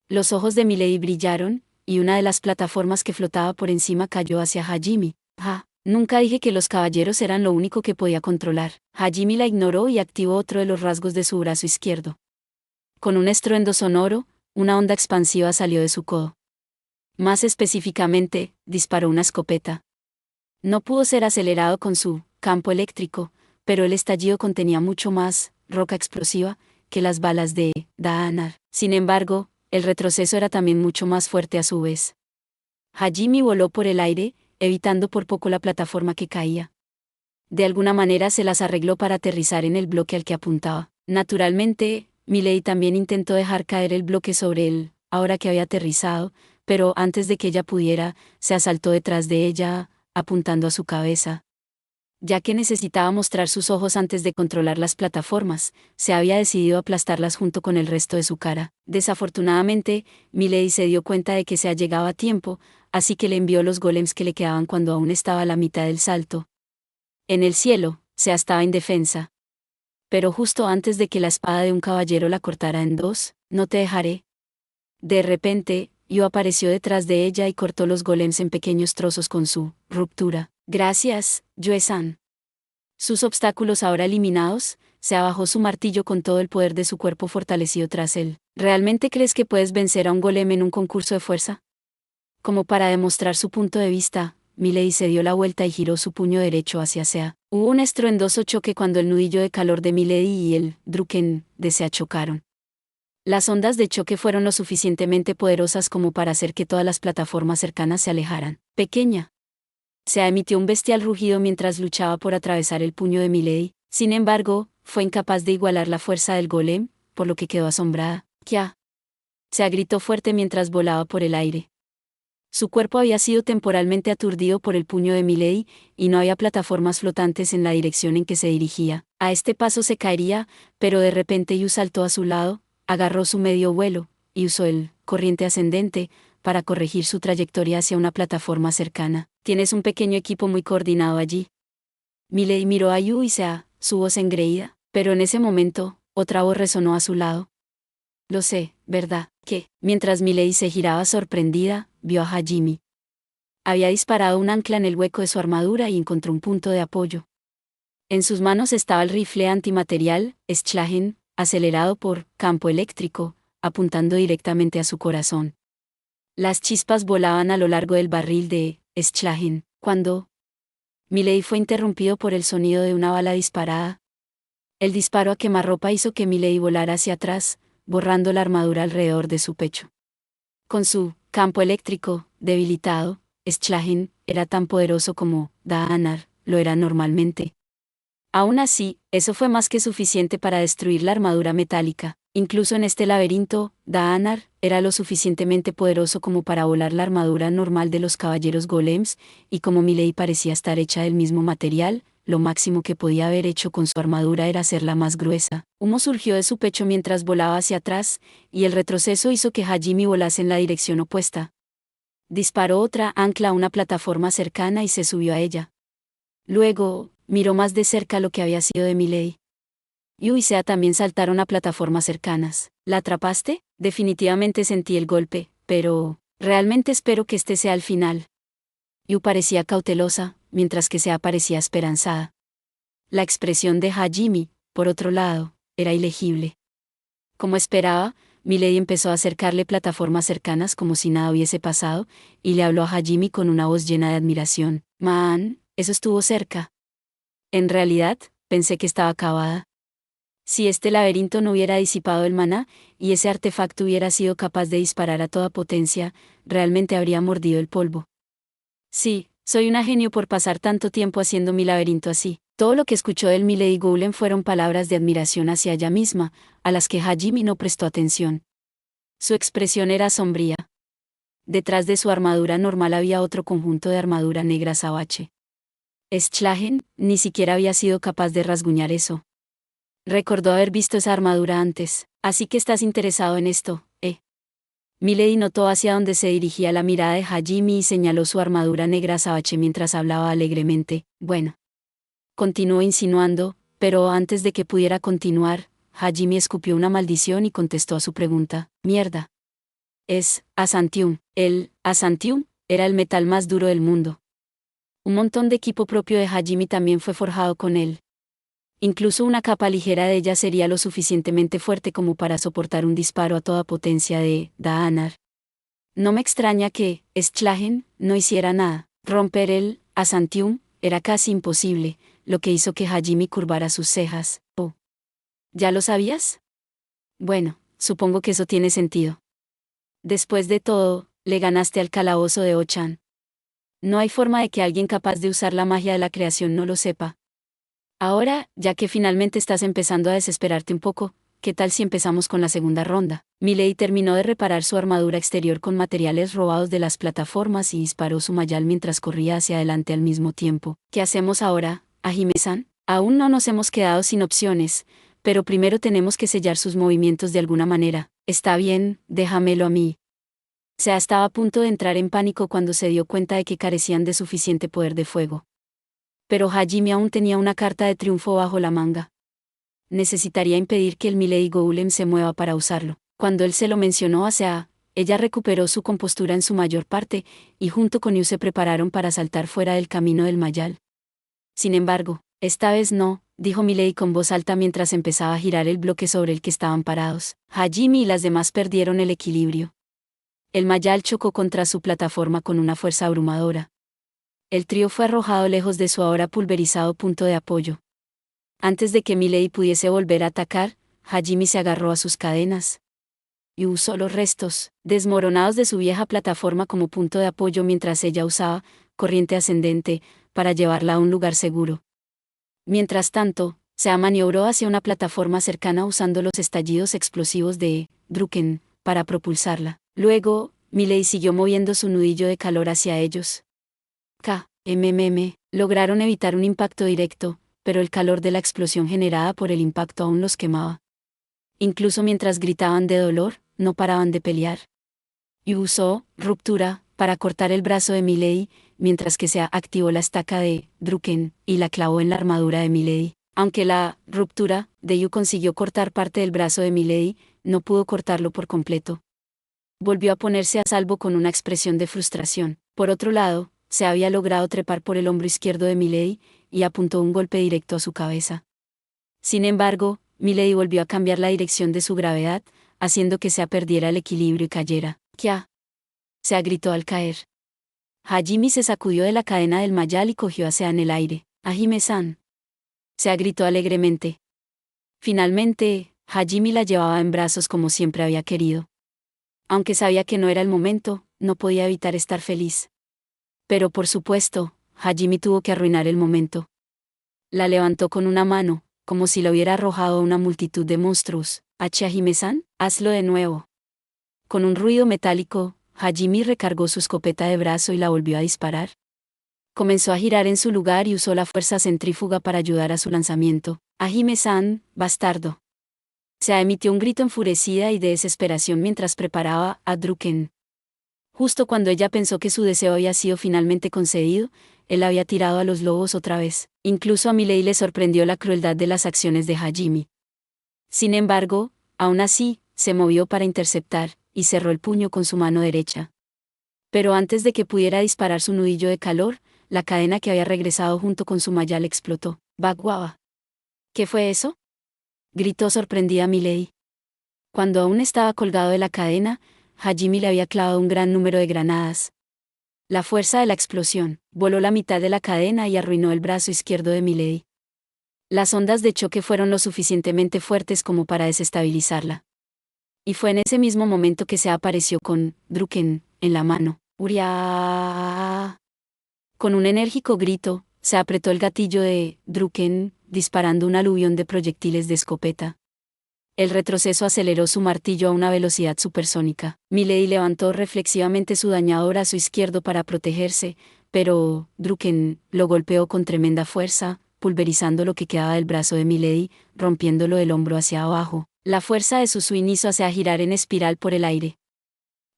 Los ojos de Milady brillaron, y una de las plataformas que flotaba por encima cayó hacia Hajime. Nunca dije que los caballeros eran lo único que podía controlar. Hajime la ignoró y activó otro de los rasgos de su brazo izquierdo. Con un estruendo sonoro, una onda expansiva salió de su codo. Más específicamente, disparó una escopeta. No pudo ser acelerado con su campo eléctrico, pero el estallido contenía mucho más roca explosiva que las balas de Daanar. Sin embargo, el retroceso era también mucho más fuerte a su vez. Hajime voló por el aire, evitando por poco la plataforma que caía. De alguna manera se las arregló para aterrizar en el bloque al que apuntaba. Naturalmente, Milady también intentó dejar caer el bloque sobre él, ahora que había aterrizado, pero antes de que ella pudiera, se asaltó detrás de ella, apuntando a su cabeza. Ya que necesitaba mostrar sus ojos antes de controlar las plataformas, se había decidido aplastarlas junto con el resto de su cara. Desafortunadamente, Milady se dio cuenta de que se llegaba a tiempo, así que le envió los golems que le quedaban cuando aún estaba a la mitad del salto. En el cielo, Sea estaba indefensa. Pero justo antes de que la espada de un caballero la cortara en dos, no te dejaré. De repente, Yu apareció detrás de ella y cortó los golems en pequeños trozos con su ruptura. Gracias, Yue-san. Sus obstáculos ahora eliminados, se bajó su martillo con todo el poder de su cuerpo fortalecido tras él. ¿Realmente crees que puedes vencer a un golem en un concurso de fuerza? Como para demostrar su punto de vista, Milady se dio la vuelta y giró su puño derecho hacia Sea. Hubo un estruendoso choque cuando el nudillo de calor de Milady y el Drucken de Sea chocaron. Las ondas de choque fueron lo suficientemente poderosas como para hacer que todas las plataformas cercanas se alejaran. Pequeña. Sea emitió un bestial rugido mientras luchaba por atravesar el puño de Milady. Sin embargo, fue incapaz de igualar la fuerza del golem, por lo que quedó asombrada. Se gritó fuerte mientras volaba por el aire. Su cuerpo había sido temporalmente aturdido por el puño de Milady, y no había plataformas flotantes en la dirección en que se dirigía. A este paso se caería, pero de repente Yu saltó a su lado, agarró su medio vuelo, y usó el corriente ascendente para corregir su trayectoria hacia una plataforma cercana. Tienes un pequeño equipo muy coordinado allí. Milady miró a Yu y su voz engreída, pero en ese momento, otra voz resonó a su lado. Lo sé, ¿verdad? Que, mientras Milady se giraba sorprendida, vio a Hajime. Había disparado un ancla en el hueco de su armadura y encontró un punto de apoyo. En sus manos estaba el rifle antimaterial, Schlagen, acelerado por campo eléctrico, apuntando directamente a su corazón. Las chispas volaban a lo largo del barril de Schlagen, cuando Milady fue interrumpido por el sonido de una bala disparada. El disparo a quemarropa hizo que Milady volara hacia atrás, borrando la armadura alrededor de su pecho. Con su campo eléctrico debilitado, Schlagen era tan poderoso como Daanar lo era normalmente. Aún así, eso fue más que suficiente para destruir la armadura metálica. Incluso en este laberinto, Daanar era lo suficientemente poderoso como para volar la armadura normal de los caballeros golems, y como Milady parecía estar hecha del mismo material, lo máximo que podía haber hecho con su armadura era hacerla más gruesa. Humo surgió de su pecho mientras volaba hacia atrás, y el retroceso hizo que Hajime volase en la dirección opuesta. Disparó otra ancla a una plataforma cercana y se subió a ella. Luego, miró más de cerca lo que había sido de Milady. Yu y Sea también saltaron a plataformas cercanas. ¿La atrapaste? Definitivamente sentí el golpe, pero realmente espero que este sea el final. Yu parecía cautelosa, mientras que Sea parecía esperanzada. La expresión de Hajime, por otro lado, era ilegible. Como esperaba, Milady empezó a acercarle plataformas cercanas como si nada hubiese pasado, y le habló a Hajime con una voz llena de admiración. «Man, eso estuvo cerca». En realidad, pensé que estaba acabada. Si este laberinto no hubiera disipado el maná, y ese artefacto hubiera sido capaz de disparar a toda potencia, realmente habría mordido el polvo. Sí, soy una genio por pasar tanto tiempo haciendo mi laberinto así. Todo lo que escuchó del Milady Golem fueron palabras de admiración hacia ella misma, a las que Hajime no prestó atención. Su expresión era sombría. Detrás de su armadura normal había otro conjunto de armadura negra azabache. Schlagen ni siquiera había sido capaz de rasguñar eso. Recordó haber visto esa armadura antes, así que estás interesado en esto, ¿eh? Milady notó hacia dónde se dirigía la mirada de Hajime y señaló su armadura negra azabache mientras hablaba alegremente. Bueno. Continuó insinuando, pero antes de que pudiera continuar, Hajime escupió una maldición y contestó a su pregunta. Mierda. Es Asantium. El Asantium era el metal más duro del mundo. Un montón de equipo propio de Hajime también fue forjado con él. Incluso una capa ligera de ella sería lo suficientemente fuerte como para soportar un disparo a toda potencia de Daanar. No me extraña que Schlagen no hiciera nada. Romper el Asantium era casi imposible, lo que hizo que Hajime curvara sus cejas. Oh. ¿Ya lo sabías? Bueno, supongo que eso tiene sentido. Después de todo, le ganaste al calabozo de Ochan. No hay forma de que alguien capaz de usar la magia de la creación no lo sepa. Ahora, ya que finalmente estás empezando a desesperarte un poco, ¿qué tal si empezamos con la segunda ronda? Milady terminó de reparar su armadura exterior con materiales robados de las plataformas y disparó su mayal mientras corría hacia adelante al mismo tiempo. ¿Qué hacemos ahora, Hajime-san? Aún no nos hemos quedado sin opciones, pero primero tenemos que sellar sus movimientos de alguna manera. Está bien, déjamelo a mí. Sea estaba a punto de entrar en pánico cuando se dio cuenta de que carecían de suficiente poder de fuego. Pero Hajime aún tenía una carta de triunfo bajo la manga. Necesitaría impedir que el Milady Golem se mueva para usarlo. Cuando él se lo mencionó a Sea, ella recuperó su compostura en su mayor parte, y junto con Yu se prepararon para saltar fuera del camino del mayal. Sin embargo, esta vez no, dijo Milady con voz alta mientras empezaba a girar el bloque sobre el que estaban parados. Hajime y las demás perdieron el equilibrio. El mayal chocó contra su plataforma con una fuerza abrumadora. El trío fue arrojado lejos de su ahora pulverizado punto de apoyo. Antes de que Milady pudiese volver a atacar, Hajime se agarró a sus cadenas y usó los restos desmoronados de su vieja plataforma como punto de apoyo mientras ella usaba corriente ascendente para llevarla a un lugar seguro. Mientras tanto, se maniobró hacia una plataforma cercana usando los estallidos explosivos de Druken para propulsarla. Luego, Miley siguió moviendo su nudillo de calor hacia ellos. Lograron evitar un impacto directo, pero el calor de la explosión generada por el impacto aún los quemaba. Incluso mientras gritaban de dolor, no paraban de pelear. Y usó ruptura para cortar el brazo de Miley, mientras que se activó la estaca de Druken y la clavó en la armadura de Miley. Aunque la ruptura de Yu consiguió cortar parte del brazo de Miley, no pudo cortarlo por completo. Volvió a ponerse a salvo con una expresión de frustración. Por otro lado, se había logrado trepar por el hombro izquierdo de Miley y apuntó un golpe directo a su cabeza. Sin embargo, Miley volvió a cambiar la dirección de su gravedad, haciendo que se perdiera el equilibrio y cayera. «¡Kya!», se gritó al caer. Hajime se sacudió de la cadena del mayal y cogió a Sea en el aire. «Hajime-san», se gritó alegremente. Finalmente, Hajime la llevaba en brazos como siempre había querido. Aunque sabía que no era el momento, no podía evitar estar feliz. Pero por supuesto, Hajime tuvo que arruinar el momento. La levantó con una mano, como si la hubiera arrojado a una multitud de monstruos. «Hajime-san, hazlo de nuevo». Con un ruido metálico, Hajime recargó su escopeta de brazo y la volvió a disparar. Comenzó a girar en su lugar y usó la fuerza centrífuga para ayudar a su lanzamiento. «Hajime-san, bastardo». Se emitió un grito enfurecida y de desesperación mientras preparaba a Druken. Justo cuando ella pensó que su deseo había sido finalmente concedido, él había tirado a los lobos otra vez. Incluso a Miley le sorprendió la crueldad de las acciones de Hajime. Sin embargo, aún así, se movió para interceptar, y cerró el puño con su mano derecha. Pero antes de que pudiera disparar su nudillo de calor, la cadena que había regresado junto con su mayal explotó. «Bagua. ¿Qué fue eso?», gritó sorprendida Miley. Cuando aún estaba colgado de la cadena, Hajime le había clavado un gran número de granadas. La fuerza de la explosión voló la mitad de la cadena y arruinó el brazo izquierdo de Miley. Las ondas de choque fueron lo suficientemente fuertes como para desestabilizarla. Y fue en ese mismo momento que se apareció con Druken en la mano. «¡Uria!». Con un enérgico grito, se apretó el gatillo de Druken, disparando un aluvión de proyectiles de escopeta. El retroceso aceleró su martillo a una velocidad supersónica. Miley levantó reflexivamente su dañado brazo izquierdo para protegerse, pero Druken lo golpeó con tremenda fuerza, pulverizando lo que quedaba del brazo de Miley, rompiéndolo del hombro hacia abajo. La fuerza de su swing hizo hacia girar en espiral por el aire.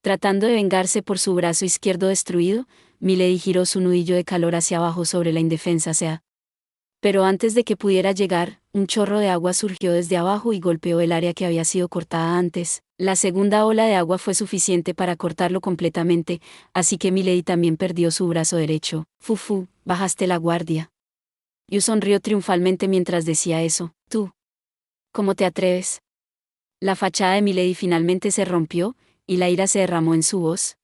Tratando de vengarse por su brazo izquierdo destruido, Miley giró su nudillo de calor hacia abajo sobre la indefensa Sea. Pero antes de que pudiera llegar, un chorro de agua surgió desde abajo y golpeó el área que había sido cortada antes. La segunda ola de agua fue suficiente para cortarlo completamente, así que Miley también perdió su brazo derecho. «Fufu, bajaste la guardia». Yu sonrió triunfalmente mientras decía eso. «¿Tú? ¿Cómo te atreves?». La fachada de Miley finalmente se rompió, y la ira se derramó en su voz.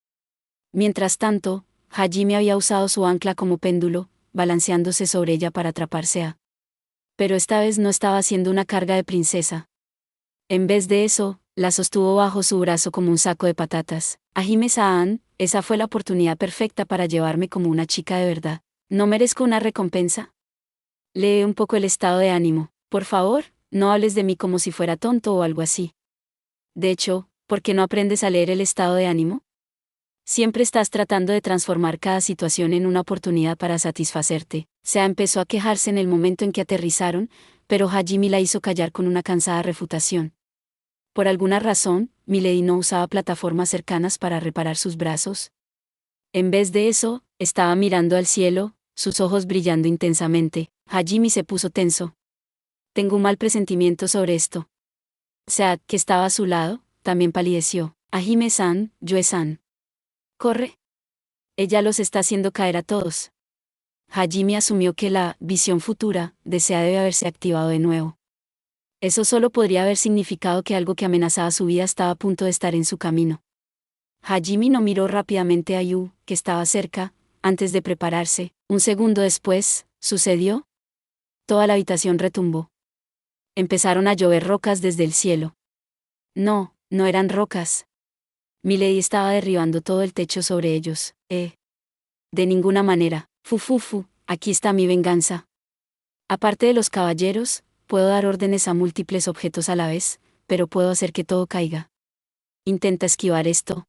Mientras tanto, Hajime había usado su ancla como péndulo, balanceándose sobre ella para atraparse a. Pero esta vez no estaba haciendo una carga de princesa. En vez de eso, la sostuvo bajo su brazo como un saco de patatas. «Hajime-san, esa fue la oportunidad perfecta para llevarme como una chica de verdad. ¿No merezco una recompensa?». Lee un poco el estado de ánimo. Por favor, no hables de mí como si fuera tonto o algo así. De hecho, ¿por qué no aprendes a leer el estado de ánimo? Siempre estás tratando de transformar cada situación en una oportunidad para satisfacerte. Sea empezó a quejarse en el momento en que aterrizaron, pero Hajime la hizo callar con una cansada refutación. Por alguna razón, Miley no usaba plataformas cercanas para reparar sus brazos. En vez de eso, estaba mirando al cielo, sus ojos brillando intensamente. Hajime se puso tenso. «Tengo un mal presentimiento sobre esto». Sead, que estaba a su lado, también palideció. «Hajime-san, Yue-san. Corre. Ella los está haciendo caer a todos». Hajime asumió que la visión futura debe haberse activado de nuevo. Eso solo podría haber significado que algo que amenazaba su vida estaba a punto de estar en su camino. Hajime no miró rápidamente a Yu, que estaba cerca, antes de prepararse. Un segundo después, ¿sucedió? Toda la habitación retumbó. Empezaron a llover rocas desde el cielo. No, no eran rocas. Miley estaba derribando todo el techo sobre ellos. De ninguna manera. Fufufu, aquí está mi venganza. Aparte de los caballeros, puedo dar órdenes a múltiples objetos a la vez, pero puedo hacer que todo caiga. Intenta esquivar esto.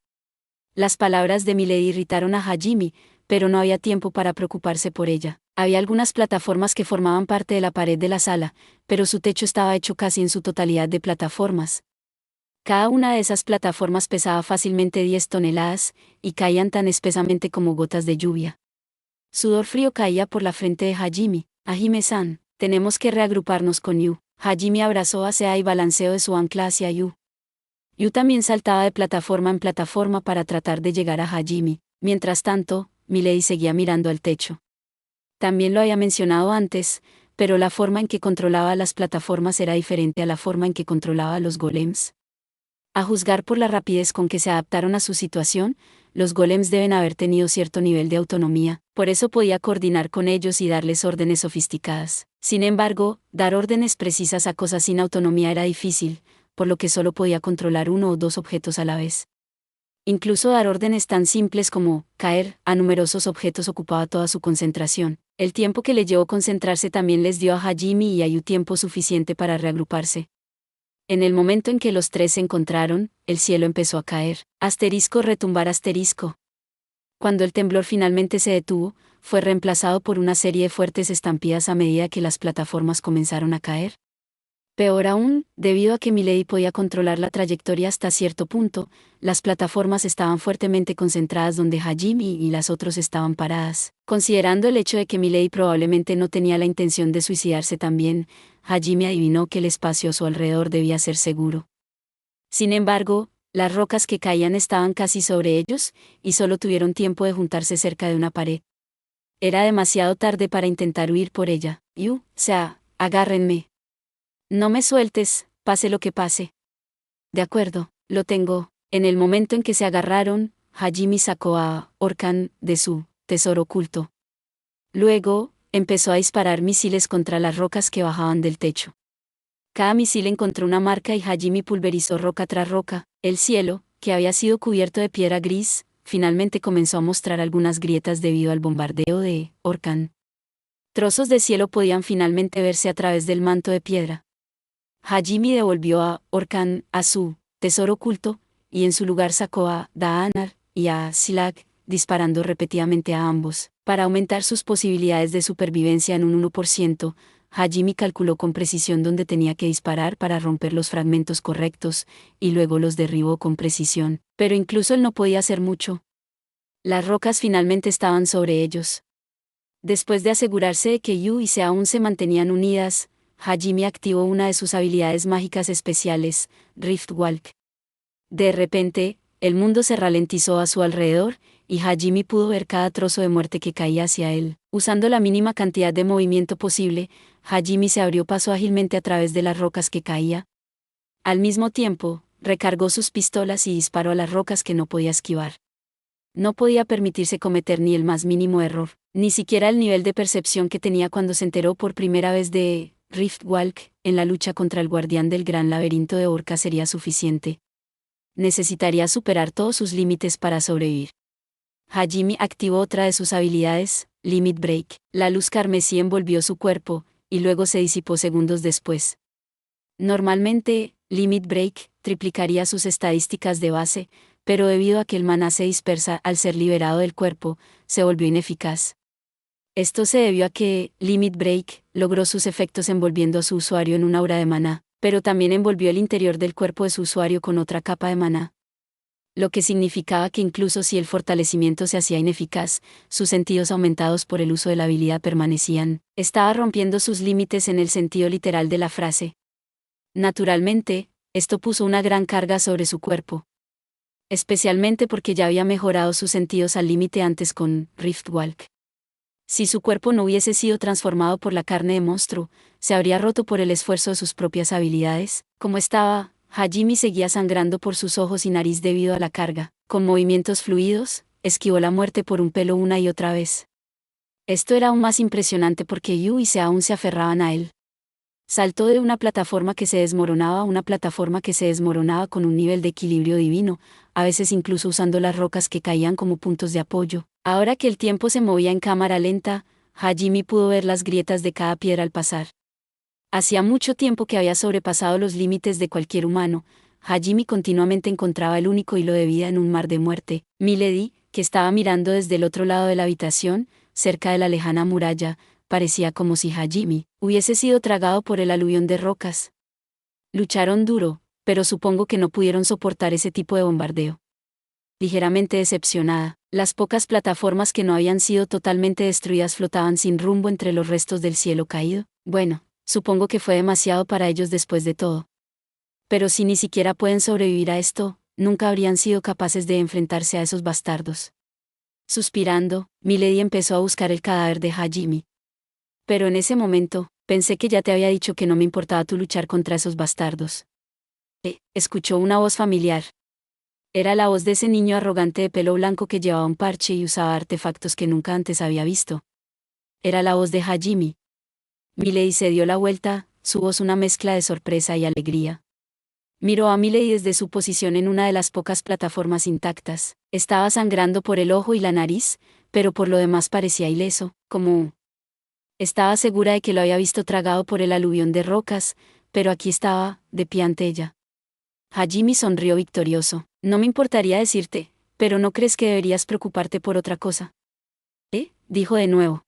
Las palabras de Milady irritaron a Hajime, pero no había tiempo para preocuparse por ella. Había algunas plataformas que formaban parte de la pared de la sala, pero su techo estaba hecho casi en su totalidad de plataformas. Cada una de esas plataformas pesaba fácilmente 10 toneladas, y caían tan espesamente como gotas de lluvia. Sudor frío caía por la frente de Hajime. Hajime-san, tenemos que reagruparnos con Yu. Hajime abrazó a Sea y balanceó de su ancla hacia Yu. Yu también saltaba de plataforma en plataforma para tratar de llegar a Hajime. Mientras tanto, Milady seguía mirando al techo. También lo había mencionado antes, pero la forma en que controlaba las plataformas era diferente a la forma en que controlaba a los golems. A juzgar por la rapidez con que se adaptaron a su situación, los golems deben haber tenido cierto nivel de autonomía, por eso podía coordinar con ellos y darles órdenes sofisticadas. Sin embargo, dar órdenes precisas a cosas sin autonomía era difícil, por lo que solo podía controlar uno o dos objetos a la vez. Incluso dar órdenes tan simples como caer a numerosos objetos ocupaba toda su concentración. El tiempo que le llevó concentrarse también les dio a Hajime y a Yu tiempo suficiente para reagruparse. En el momento en que los tres se encontraron, el cielo empezó a caer. Retumbar asterisco. Cuando el temblor finalmente se detuvo, fue reemplazado por una serie de fuertes estampillas a medida que las plataformas comenzaron a caer. Peor aún, debido a que Milady podía controlar la trayectoria hasta cierto punto, las plataformas estaban fuertemente concentradas donde Hajime y las otras estaban paradas. Considerando el hecho de que Milady probablemente no tenía la intención de suicidarse también, Hajime adivinó que el espacio a su alrededor debía ser seguro. Sin embargo, las rocas que caían estaban casi sobre ellos, y solo tuvieron tiempo de juntarse cerca de una pared. Era demasiado tarde para intentar huir por ella. Agárrenme. No me sueltes, pase lo que pase. De acuerdo, lo tengo. En el momento en que se agarraron, Hajime sacó a Orkan de su tesoro oculto. Luego, empezó a disparar misiles contra las rocas que bajaban del techo. Cada misil encontró una marca y Hajime pulverizó roca tras roca. El cielo, que había sido cubierto de piedra gris, finalmente comenzó a mostrar algunas grietas debido al bombardeo de Orkan. Trozos de cielo podían finalmente verse a través del manto de piedra. Hajime devolvió a Orkan a su tesoro oculto, y en su lugar sacó a Daanar y a Silag, disparando repetidamente a ambos. Para aumentar sus posibilidades de supervivencia en un 1%, Hajime calculó con precisión dónde tenía que disparar para romper los fragmentos correctos, y luego los derribó con precisión, pero incluso él no podía hacer mucho. Las rocas finalmente estaban sobre ellos. Después de asegurarse de que Yu y Se aún se mantenían unidas, Hajime activó una de sus habilidades mágicas especiales, Riftwalk. De repente, el mundo se ralentizó a su alrededor, y Hajime pudo ver cada trozo de muerte que caía hacia él. Usando la mínima cantidad de movimiento posible, Hajime se abrió paso ágilmente a través de las rocas que caía. Al mismo tiempo, recargó sus pistolas y disparó a las rocas que no podía esquivar. No podía permitirse cometer ni el más mínimo error, ni siquiera el nivel de percepción que tenía cuando se enteró por primera vez de Riftwalk en la lucha contra el guardián del gran laberinto de Orca sería suficiente. Necesitaría superar todos sus límites para sobrevivir. Hajime activó otra de sus habilidades, Limit Break. La luz carmesí envolvió su cuerpo, y luego se disipó segundos después. Normalmente, Limit Break triplicaría sus estadísticas de base, pero debido a que el maná se dispersa al ser liberado del cuerpo, se volvió ineficaz. Esto se debió a que Limit Break logró sus efectos envolviendo a su usuario en una aura de maná, pero también envolvió el interior del cuerpo de su usuario con otra capa de maná. Lo que significaba que incluso si el fortalecimiento se hacía ineficaz, sus sentidos aumentados por el uso de la habilidad permanecían. Estaba rompiendo sus límites en el sentido literal de la frase. Naturalmente, esto puso una gran carga sobre su cuerpo. Especialmente porque ya había mejorado sus sentidos al límite antes con Riftwalk. Si su cuerpo no hubiese sido transformado por la carne de monstruo, se habría roto por el esfuerzo de sus propias habilidades. Como estaba, Hajime seguía sangrando por sus ojos y nariz debido a la carga. Con movimientos fluidos, esquivó la muerte por un pelo una y otra vez. Esto era aún más impresionante porque Yu y Se aún se aferraban a él. Saltó de una plataforma que se desmoronaba a una plataforma que se desmoronaba con un nivel de equilibrio divino, a veces incluso usando las rocas que caían como puntos de apoyo. Ahora que el tiempo se movía en cámara lenta, Hajime pudo ver las grietas de cada piedra al pasar. Hacía mucho tiempo que había sobrepasado los límites de cualquier humano. Hajime continuamente encontraba el único hilo de vida en un mar de muerte. Milady, que estaba mirando desde el otro lado de la habitación, cerca de la lejana muralla, parecía como si Hajime hubiese sido tragado por el aluvión de rocas. Lucharon duro, pero supongo que no pudieron soportar ese tipo de bombardeo. Ligeramente decepcionada, las pocas plataformas que no habían sido totalmente destruidas flotaban sin rumbo entre los restos del cielo caído. Bueno, supongo que fue demasiado para ellos después de todo. Pero si ni siquiera pueden sobrevivir a esto, nunca habrían sido capaces de enfrentarse a esos bastardos. Suspirando, Milady empezó a buscar el cadáver de Hajime. Pero en ese momento, pensé que ya te había dicho que no me importaba tu luchar contra esos bastardos. Escuchó una voz familiar. Era la voz de ese niño arrogante de pelo blanco que llevaba un parche y usaba artefactos que nunca antes había visto. Era la voz de Hajime. Milady se dio la vuelta, su voz una mezcla de sorpresa y alegría. Miró a Milady desde su posición en una de las pocas plataformas intactas. Estaba sangrando por el ojo y la nariz, pero por lo demás parecía ileso, como... Estaba segura de que lo había visto tragado por el aluvión de rocas, pero aquí estaba, de pie ante ella. Hajime sonrió victorioso. No me importaría decirte, pero ¿no crees que deberías preocuparte por otra cosa? Dijo de nuevo.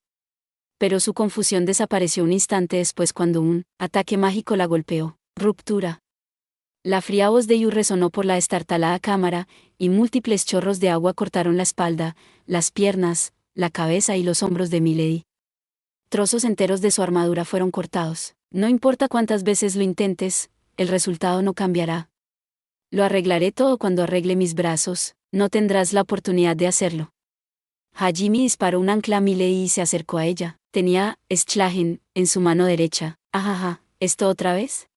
Pero su confusión desapareció un instante después cuando un ataque mágico la golpeó. Ruptura. La fría voz de Yu resonó por la destartalada cámara, y múltiples chorros de agua cortaron la espalda, las piernas, la cabeza y los hombros de Milady. Trozos enteros de su armadura fueron cortados. No importa cuántas veces lo intentes, el resultado no cambiará. Lo arreglaré todo cuando arregle mis brazos, no tendrás la oportunidad de hacerlo. Hajime disparó un ancla a Milady y se acercó a ella. Tenía Schlagen en su mano derecha. Ajaja, ¿esto otra vez?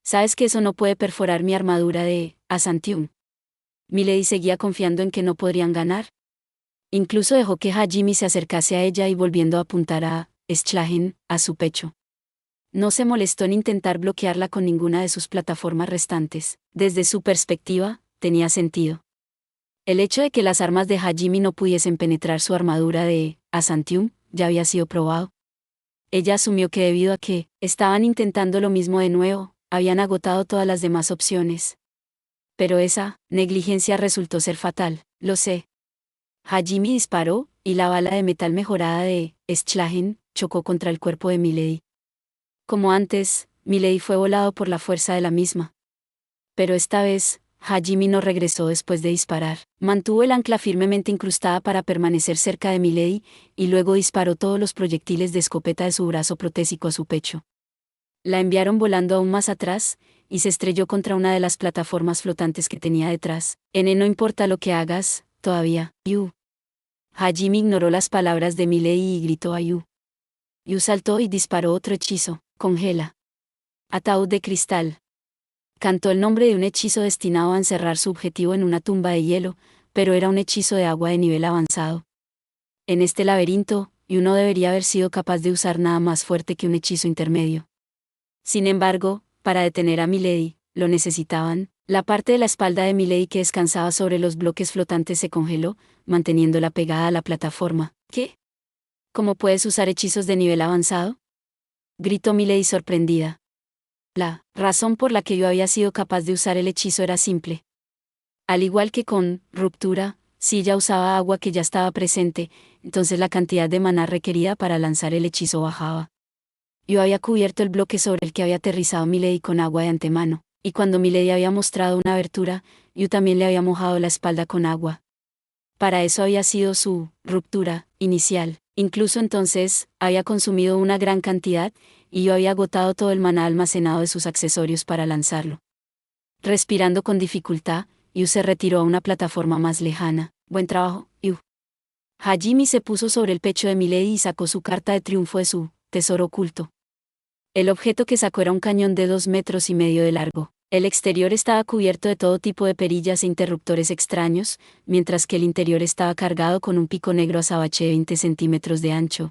Sabes que eso no puede perforar mi armadura de Asantium. Milady seguía confiando en que no podrían ganar. Incluso dejó que Hajime se acercase a ella y volviendo a apuntar a Schlagen a su pecho. No se molestó en intentar bloquearla con ninguna de sus plataformas restantes. Desde su perspectiva, tenía sentido. El hecho de que las armas de Hajime no pudiesen penetrar su armadura de Asantium ya había sido probado. Ella asumió que debido a que estaban intentando lo mismo de nuevo, habían agotado todas las demás opciones. Pero esa negligencia resultó ser fatal, lo sé. Hajime disparó, y la bala de metal mejorada de Schlagen chocó contra el cuerpo de Milady. Como antes, Milady fue volado por la fuerza de la misma. Pero esta vez, Hajime no regresó después de disparar. Mantuvo el ancla firmemente incrustada para permanecer cerca de Milady, y luego disparó todos los proyectiles de escopeta de su brazo protésico a su pecho. La enviaron volando aún más atrás, y se estrelló contra una de las plataformas flotantes que tenía detrás. No importa lo que hagas, todavía, Yu. Hajime ignoró las palabras de Milady y gritó a Yu. Yu saltó y disparó otro hechizo. Congela. Ataúd de cristal. Cantó el nombre de un hechizo destinado a encerrar su objetivo en una tumba de hielo, pero era un hechizo de agua de nivel avanzado. En este laberinto, Yu no debería haber sido capaz de usar nada más fuerte que un hechizo intermedio. Sin embargo, para detener a Milady, lo necesitaban. La parte de la espalda de Milady que descansaba sobre los bloques flotantes se congeló, manteniéndola pegada a la plataforma. ¿Qué? ¿Cómo puedes usar hechizos de nivel avanzado? Gritó Milady sorprendida. La razón por la que yo había sido capaz de usar el hechizo era simple. Al igual que con ruptura, si ella usaba agua que ya estaba presente, entonces la cantidad de maná requerida para lanzar el hechizo bajaba. Yo había cubierto el bloque sobre el que había aterrizado Milady con agua de antemano, y cuando Milady había mostrado una abertura, yo también le había mojado la espalda con agua. Para eso había sido su ruptura inicial. Incluso entonces, había consumido una gran cantidad, y yo había agotado todo el maná almacenado de sus accesorios para lanzarlo. Respirando con dificultad, Yu se retiró a una plataforma más lejana. Buen trabajo, Yu. Hajime se puso sobre el pecho de Milady y sacó su carta de triunfo de su tesoro oculto. El objeto que sacó era un cañón de 2,5 metros de largo. El exterior estaba cubierto de todo tipo de perillas e interruptores extraños, mientras que el interior estaba cargado con un pico negro azabache de 20 centímetros de ancho.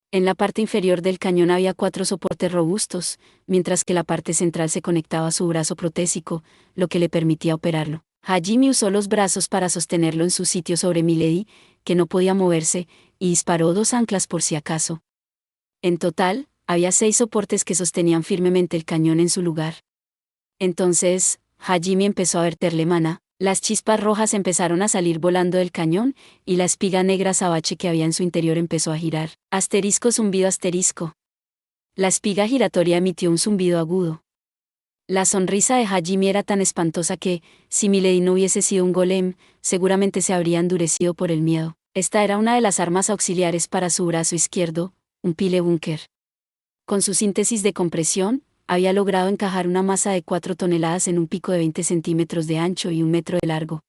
En la parte inferior del cañón había 4 soportes robustos, mientras que la parte central se conectaba a su brazo protésico, lo que le permitía operarlo. Hajime usó los brazos para sostenerlo en su sitio sobre Milady, que no podía moverse, y disparó 2 anclas por si acaso. En total, había 6 soportes que sostenían firmemente el cañón en su lugar. Entonces, Hajime empezó a verterle mana, las chispas rojas empezaron a salir volando del cañón, y la espiga negra azabache que había en su interior empezó a girar. Asterisco zumbido asterisco. La espiga giratoria emitió un zumbido agudo. La sonrisa de Hajime era tan espantosa que, si Milady no hubiese sido un golem, seguramente se habría endurecido por el miedo. Esta era una de las armas auxiliares para su brazo izquierdo, un pile búnker. Con su síntesis de compresión, había logrado encajar una masa de 4 toneladas en un pico de 20 centímetros de ancho y 1 metro de largo.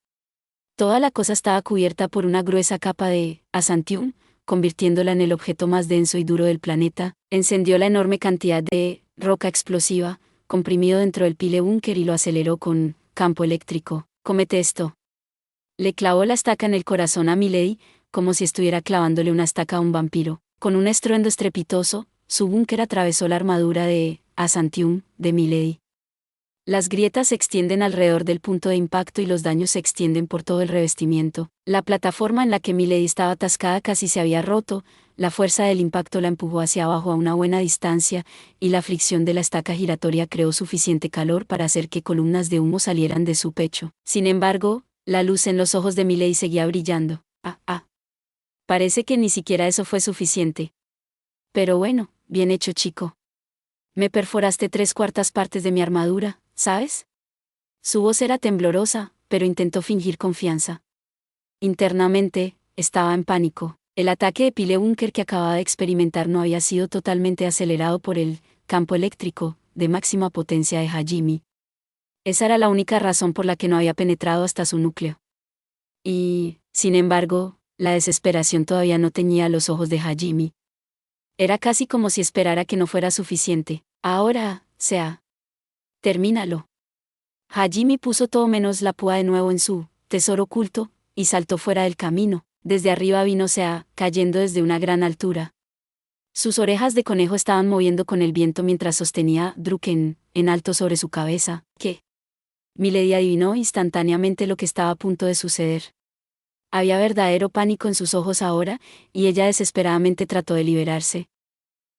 Toda la cosa estaba cubierta por una gruesa capa de asantium, convirtiéndola en el objeto más denso y duro del planeta. Encendió la enorme cantidad de roca explosiva, comprimido dentro del pile búnker y lo aceleró con campo eléctrico. Comete esto. Le clavó la estaca en el corazón a Milady, como si estuviera clavándole una estaca a un vampiro. Con un estruendo estrepitoso, su búnker atravesó la armadura de asantium de Milady. Las grietas se extienden alrededor del punto de impacto y los daños se extienden por todo el revestimiento. La plataforma en la que Milady estaba atascada casi se había roto, la fuerza del impacto la empujó hacia abajo a una buena distancia, y la fricción de la estaca giratoria creó suficiente calor para hacer que columnas de humo salieran de su pecho. Sin embargo, la luz en los ojos de Milady seguía brillando. Parece que ni siquiera eso fue suficiente. Pero bueno, bien hecho, chico. Me perforaste 3/4 partes de mi armadura, ¿sabes? Su voz era temblorosa, pero intentó fingir confianza. Internamente, estaba en pánico. El ataque de pile búnker que acababa de experimentar no había sido totalmente acelerado por el campo eléctrico de máxima potencia de Hajime. Esa era la única razón por la que no había penetrado hasta su núcleo. Y, sin embargo, la desesperación todavía no teñía los ojos de Hajime. Era casi como si esperara que no fuera suficiente. Ahora, termínalo. Hajime puso todo menos la púa de nuevo en su tesoro oculto, y saltó fuera del camino. Desde arriba vino cayendo desde una gran altura. Sus orejas de conejo estaban moviendo con el viento mientras sostenía Druken en alto sobre su cabeza. ¿Qué? Milady adivinó instantáneamente lo que estaba a punto de suceder. Había verdadero pánico en sus ojos ahora, y ella desesperadamente trató de liberarse.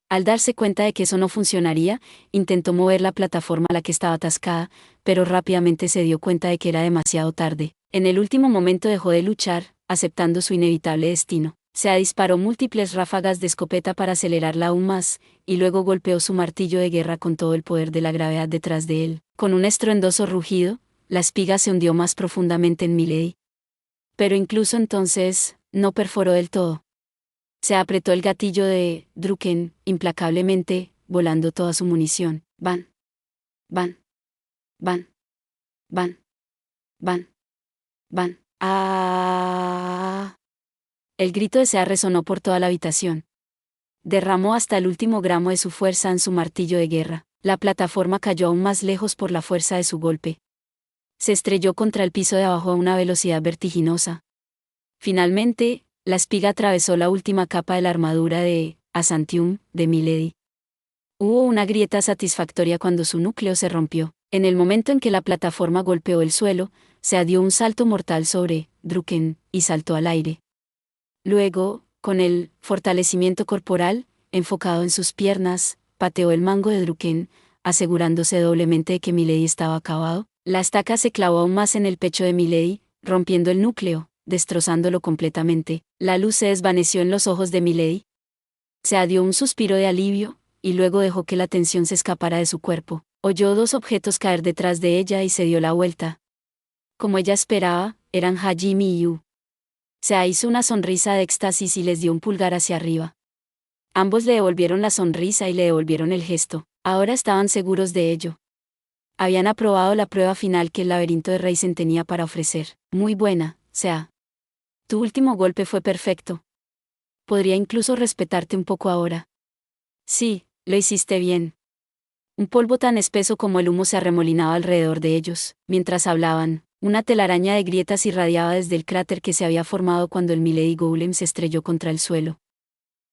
Al darse cuenta de que eso no funcionaría, intentó mover la plataforma a la que estaba atascada, pero rápidamente se dio cuenta de que era demasiado tarde. En el último momento dejó de luchar, aceptando su inevitable destino. Se disparó múltiples ráfagas de escopeta para acelerarla aún más, y luego golpeó su martillo de guerra con todo el poder de la gravedad detrás de él. Con un estruendoso rugido, la espiga se hundió más profundamente en Milady. Pero incluso entonces, no perforó del todo. Se apretó el gatillo de Druken, implacablemente, volando toda su munición. Van. Van. Van. Van. Van. Van. ¡Ah! El grito de Sea resonó por toda la habitación. Derramó hasta el último gramo de su fuerza en su martillo de guerra. La plataforma cayó aún más lejos por la fuerza de su golpe. Se estrelló contra el piso de abajo a una velocidad vertiginosa. Finalmente, la espiga atravesó la última capa de la armadura de asantium de Milady. Hubo una grieta satisfactoria cuando su núcleo se rompió. En el momento en que la plataforma golpeó el suelo, se dio un salto mortal sobre Druken y saltó al aire. Luego, con el fortalecimiento corporal, enfocado en sus piernas, pateó el mango de Druken, asegurándose doblemente de que Milady estaba acabado. La estaca se clavó aún más en el pecho de Milady, rompiendo el núcleo, destrozándolo completamente. La luz se desvaneció en los ojos de Milady. Se dio un suspiro de alivio, y luego dejó que la tensión se escapara de su cuerpo. Oyó 2 objetos caer detrás de ella y se dio la vuelta. Como ella esperaba, eran Hajime y Yu. Se hizo una sonrisa de éxtasis y les dio un pulgar hacia arriba. Ambos le devolvieron la sonrisa y le devolvieron el gesto. Ahora estaban seguros de ello. Habían aprobado la prueba final que el laberinto de Reisen tenía para ofrecer. Muy buena, Tu último golpe fue perfecto. Podría incluso respetarte un poco ahora. Sí, lo hiciste bien. Un polvo tan espeso como el humo se arremolinaba alrededor de ellos. Mientras hablaban, una telaraña de grietas irradiaba desde el cráter que se había formado cuando el Milady Golem se estrelló contra el suelo.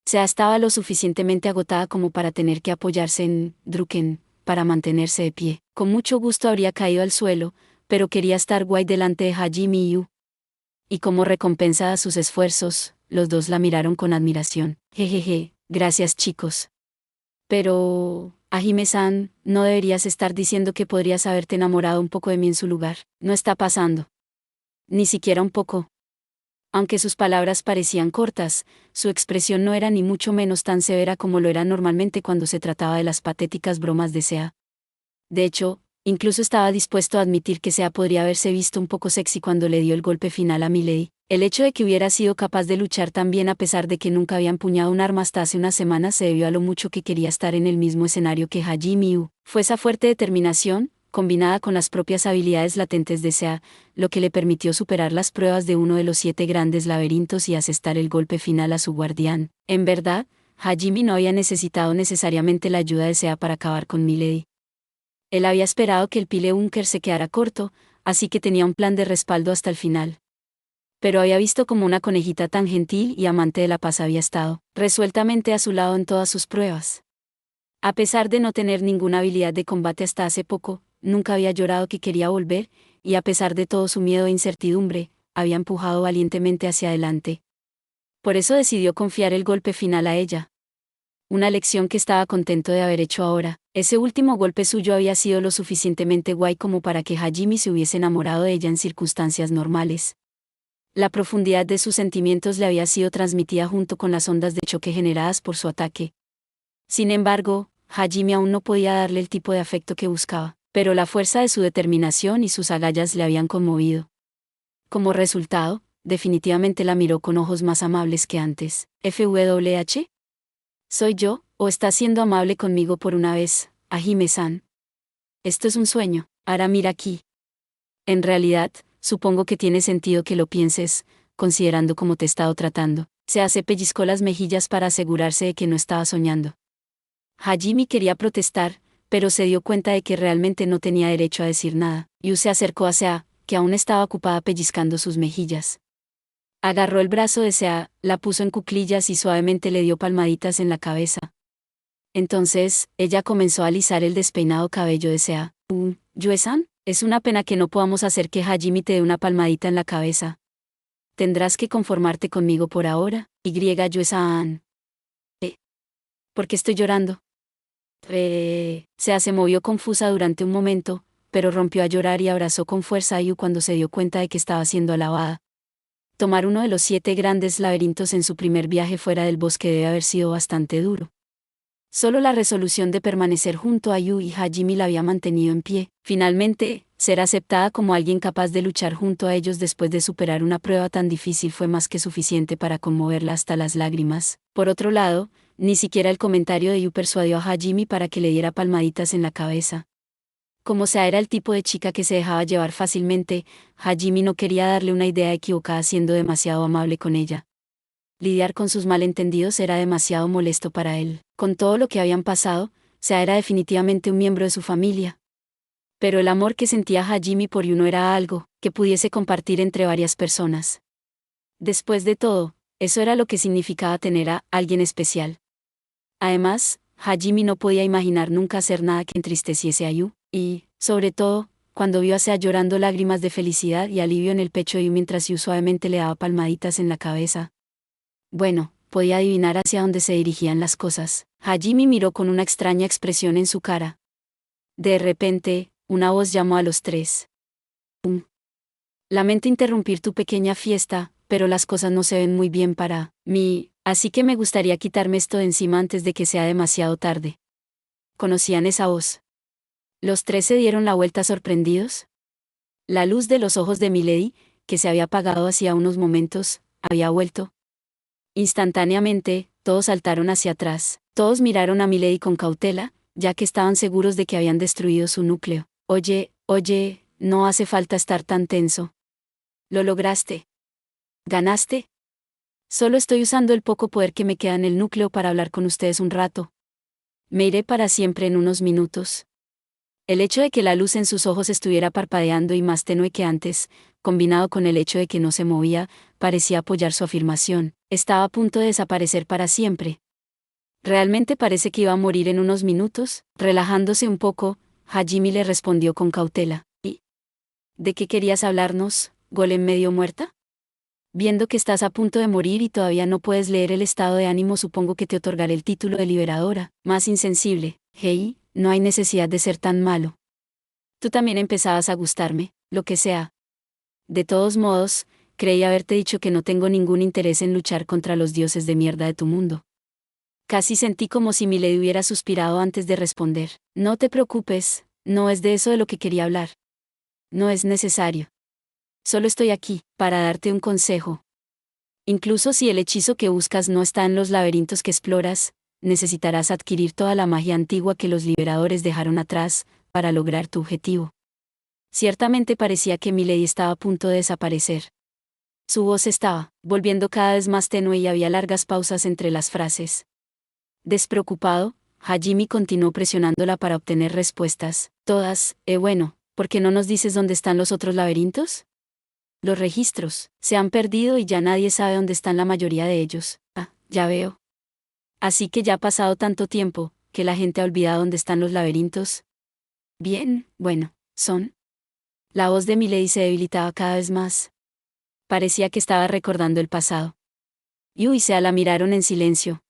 Estaba lo suficientemente agotada como para tener que apoyarse en Druken, para mantenerse de pie. Con mucho gusto habría caído al suelo, pero quería estar guay delante de Hajime y Yu. Y como recompensa a sus esfuerzos, los dos la miraron con admiración. Jejeje, gracias chicos. Pero, Hajime-san, no deberías estar diciendo que podrías haberte enamorado un poco de mí en su lugar. No está pasando. Ni siquiera un poco. Aunque sus palabras parecían cortas, su expresión no era ni mucho menos tan severa como lo era normalmente cuando se trataba de las patéticas bromas de Sea. De hecho, incluso estaba dispuesto a admitir que Sea podría haberse visto un poco sexy cuando le dio el golpe final a Milady. El hecho de que hubiera sido capaz de luchar tan bien a pesar de que nunca había empuñado un arma hasta hace unas semanas se debió a lo mucho que quería estar en el mismo escenario que Hajime Yu. Fue esa fuerte determinación, combinada con las propias habilidades latentes de Sea, lo que le permitió superar las pruebas de uno de los 7 grandes laberintos y asestar el golpe final a su guardián. En verdad, Hajime no había necesitado necesariamente la ayuda de Sea para acabar con Milady. Él había esperado que el Pile Unker se quedara corto, así que tenía un plan de respaldo hasta el final. Pero había visto como una conejita tan gentil y amante de la paz había estado, resueltamente a su lado en todas sus pruebas. A pesar de no tener ninguna habilidad de combate hasta hace poco, nunca había llorado que quería volver, y a pesar de todo su miedo e incertidumbre, había empujado valientemente hacia adelante. Por eso decidió confiar el golpe final a ella. Una lección que estaba contento de haber hecho ahora. Ese último golpe suyo había sido lo suficientemente guay como para que Hajime se hubiese enamorado de ella en circunstancias normales. La profundidad de sus sentimientos le había sido transmitida junto con las ondas de choque generadas por su ataque. Sin embargo, Hajime aún no podía darle el tipo de afecto que buscaba, pero la fuerza de su determinación y sus agallas le habían conmovido. Como resultado, definitivamente la miró con ojos más amables que antes. ¿FWH? ¿Soy yo, o estás siendo amable conmigo por una vez, Hajime-san? Esto es un sueño, ahora mira aquí. En realidad, supongo que tiene sentido que lo pienses, considerando cómo te he estado tratando. Se pellizcó las mejillas para asegurarse de que no estaba soñando. Hajime quería protestar, pero se dio cuenta de que realmente no tenía derecho a decir nada. Yu se acercó a Sea, que aún estaba ocupada pellizcando sus mejillas. Agarró el brazo de Sea, la puso en cuclillas y suavemente le dio palmaditas en la cabeza. Entonces, ella comenzó a alisar el despeinado cabello de Sea. ¿Yue-san? Es una pena que no podamos hacer que Hajime te dé una palmadita en la cabeza. Tendrás que conformarte conmigo por ahora, Yue-san. ¿Por qué estoy llorando? Sea se movió confusa durante un momento, pero rompió a llorar y abrazó con fuerza a Yu cuando se dio cuenta de que estaba siendo alabada. Tomar uno de los 7 grandes laberintos en su primer viaje fuera del bosque debe haber sido bastante duro. Solo la resolución de permanecer junto a Yu y Hajime la había mantenido en pie. Finalmente, ser aceptada como alguien capaz de luchar junto a ellos después de superar una prueba tan difícil fue más que suficiente para conmoverla hasta las lágrimas. Por otro lado, ni siquiera el comentario de Yu persuadió a Hajime para que le diera palmaditas en la cabeza. Como Sea era el tipo de chica que se dejaba llevar fácilmente, Hajime no quería darle una idea equivocada siendo demasiado amable con ella. Lidiar con sus malentendidos era demasiado molesto para él. Con todo lo que habían pasado, Sea era definitivamente un miembro de su familia. Pero el amor que sentía Hajime por Yu no era algo que pudiese compartir entre varias personas. Después de todo, eso era lo que significaba tener a alguien especial. Además, Hajime no podía imaginar nunca hacer nada que entristeciese a Yu, y, sobre todo, cuando vio a Sea llorando lágrimas de felicidad y alivio en el pecho de Yu mientras Yu suavemente le daba palmaditas en la cabeza. Bueno, podía adivinar hacia dónde se dirigían las cosas. Hajime miró con una extraña expresión en su cara. De repente, una voz llamó a los 3. Lamento interrumpir tu pequeña fiesta, pero las cosas no se ven muy bien para mí, así que me gustaría quitarme esto de encima antes de que sea demasiado tarde. ¿Conocían esa voz? Los 3 se dieron la vuelta sorprendidos. La luz de los ojos de Milady, que se había apagado hacía unos momentos, había vuelto. Instantáneamente, todos saltaron hacia atrás. Todos miraron a Milady con cautela, ya que estaban seguros de que habían destruido su núcleo. Oye, no hace falta estar tan tenso. Lo lograste. ¿Ganaste? Solo estoy usando el poco poder que me queda en el núcleo para hablar con ustedes un rato. Me iré para siempre en unos minutos. El hecho de que la luz en sus ojos estuviera parpadeando y más tenue que antes, combinado con el hecho de que no se movía, parecía apoyar su afirmación. Estaba a punto de desaparecer para siempre. ¿Realmente parece que iba a morir en unos minutos? Relajándose un poco, Hajime le respondió con cautela. ¿Y de qué querías hablarnos, golem medio muerta? Viendo que estás a punto de morir y todavía no puedes leer el estado de ánimo, supongo que te otorgaré el título de liberadora, más insensible. Hey, no hay necesidad de ser tan malo. Tú también empezabas a gustarme, lo que sea. De todos modos, creí haberte dicho que no tengo ningún interés en luchar contra los dioses de mierda de tu mundo. Casi sentí como si Milady hubiera suspirado antes de responder. No te preocupes, no es de eso de lo que quería hablar. No es necesario. Solo estoy aquí, para darte un consejo. Incluso si el hechizo que buscas no está en los laberintos que exploras, necesitarás adquirir toda la magia antigua que los liberadores dejaron atrás, para lograr tu objetivo. Ciertamente parecía que Milady estaba a punto de desaparecer. Su voz estaba volviendo cada vez más tenue y había largas pausas entre las frases. Despreocupado, Hajime continuó presionándola para obtener respuestas. Todas, bueno, ¿por qué no nos dices dónde están los otros laberintos? Los registros se han perdido y ya nadie sabe dónde están la mayoría de ellos. Ah, ya veo. Así que ya ha pasado tanto tiempo, que la gente ha olvidado dónde están los laberintos. Bien, bueno, son. La voz de Milady se debilitaba cada vez más. Parecía que estaba recordando el pasado. Yu y Sea la miraron en silencio.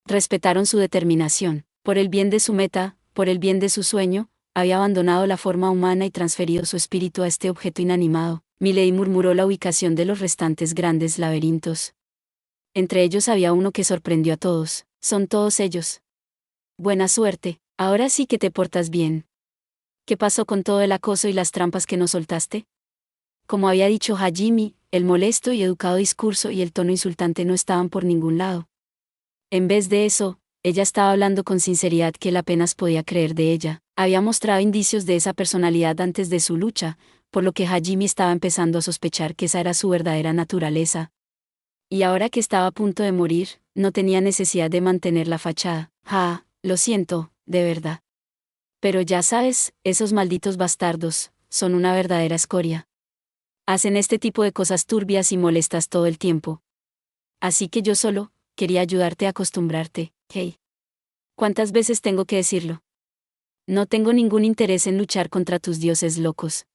Respetaron su determinación. Por el bien de su meta, por el bien de su sueño, había abandonado la forma humana y transferido su espíritu a este objeto inanimado. Milady murmuró la ubicación de los restantes grandes laberintos. Entre ellos había uno que sorprendió a todos. Son todos ellos. Buena suerte, ahora sí que te portas bien. ¿Qué pasó con todo el acoso y las trampas que nos soltaste? Como había dicho Hajime, el molesto y educado discurso y el tono insultante no estaban por ningún lado. En vez de eso, ella estaba hablando con sinceridad que él apenas podía creer de ella. Había mostrado indicios de esa personalidad antes de su lucha, por lo que Hajime estaba empezando a sospechar que esa era su verdadera naturaleza. Y ahora que estaba a punto de morir, no tenía necesidad de mantener la fachada. Lo siento, de verdad. Pero ya sabes, esos malditos bastardos, son una verdadera escoria. Hacen este tipo de cosas turbias y molestas todo el tiempo. Así que yo solo quería ayudarte a acostumbrarte. Hey. ¿Cuántas veces tengo que decirlo? No tengo ningún interés en luchar contra tus dioses locos.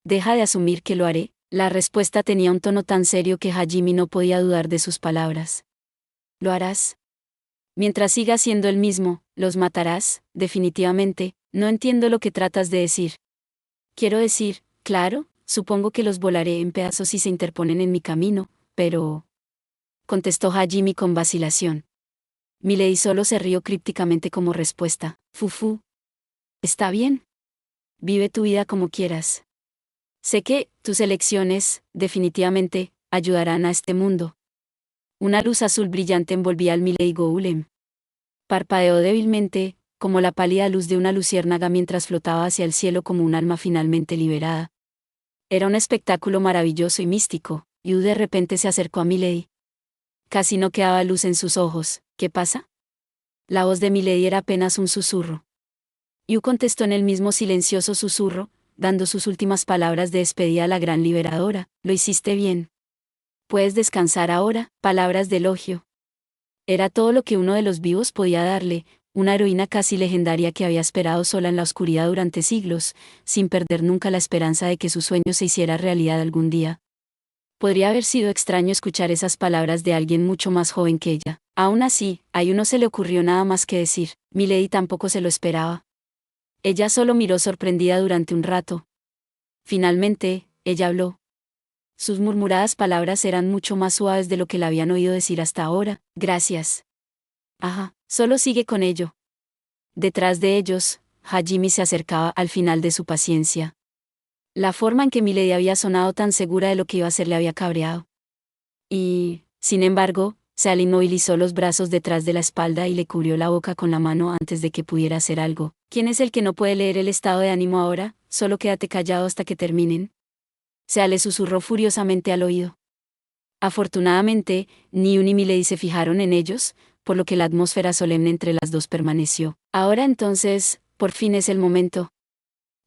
Deja de asumir que lo haré. La respuesta tenía un tono tan serio que Hajime no podía dudar de sus palabras. ¿Lo harás? Mientras sigas siendo el mismo, los matarás, definitivamente. No entiendo lo que tratas de decir. Quiero decir, claro, supongo que los volaré en pedazos si se interponen en mi camino, pero... contestó Hajime con vacilación. Milady solo se rió crípticamente como respuesta. Fufu. Está bien. Vive tu vida como quieras. Sé que, tus elecciones, definitivamente, ayudarán a este mundo. Una luz azul brillante envolvía al Milady Golem. Parpadeó débilmente, como la pálida luz de una luciérnaga mientras flotaba hacia el cielo como un alma finalmente liberada. Era un espectáculo maravilloso y místico, y de repente se acercó a Milady. Casi no quedaba luz en sus ojos. ¿Qué pasa? La voz de Milady era apenas un susurro. Yu contestó en el mismo silencioso susurro, dando sus últimas palabras de despedida a la gran liberadora. Lo hiciste bien. Puedes descansar ahora. Palabras de elogio. Era todo lo que uno de los vivos podía darle, una heroína casi legendaria que había esperado sola en la oscuridad durante siglos, sin perder nunca la esperanza de que su sueño se hiciera realidad algún día. Podría haber sido extraño escuchar esas palabras de alguien mucho más joven que ella. Aún así, a Yu no se le ocurrió nada más que decir. Milady tampoco se lo esperaba. Ella solo miró sorprendida durante un rato. Finalmente, ella habló. Sus murmuradas palabras eran mucho más suaves de lo que la habían oído decir hasta ahora. Gracias. Solo sigue con ello. Detrás de ellos, Hajime se acercaba al final de su paciencia. La forma en que Milady había sonado tan segura de lo que iba a hacer le había cabreado. Y, sin embargo, Seal inmovilizó los brazos detrás de la espalda y le cubrió la boca con la mano antes de que pudiera hacer algo. ¿Quién es el que no puede leer el estado de ánimo ahora? Solo quédate callado hasta que terminen. Seal le susurró furiosamente al oído. Afortunadamente, ni Yu ni Milady se fijaron en ellos, por lo que la atmósfera solemne entre las dos permaneció. Ahora entonces, por fin es el momento.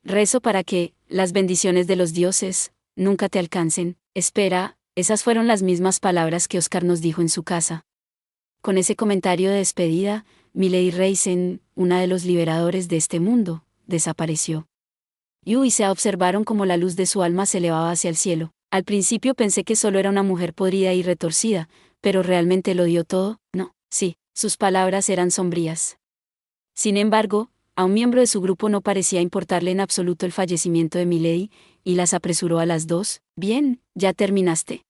Rezo para que, las bendiciones de los dioses, nunca te alcancen. Espera, esas fueron las mismas palabras que Oscar nos dijo en su casa. Con ese comentario de despedida, Milady Reisen, una de los liberadores de este mundo, desapareció. Yu y Sea observaron cómo la luz de su alma se elevaba hacia el cielo. Al principio pensé que solo era una mujer podrida y retorcida, pero realmente lo dio todo. No, sí, sus palabras eran sombrías. Sin embargo, A un miembro de su grupo no parecía importarle en absoluto el fallecimiento de Milady, y las apresuró a las dos. Bien, ya terminaste.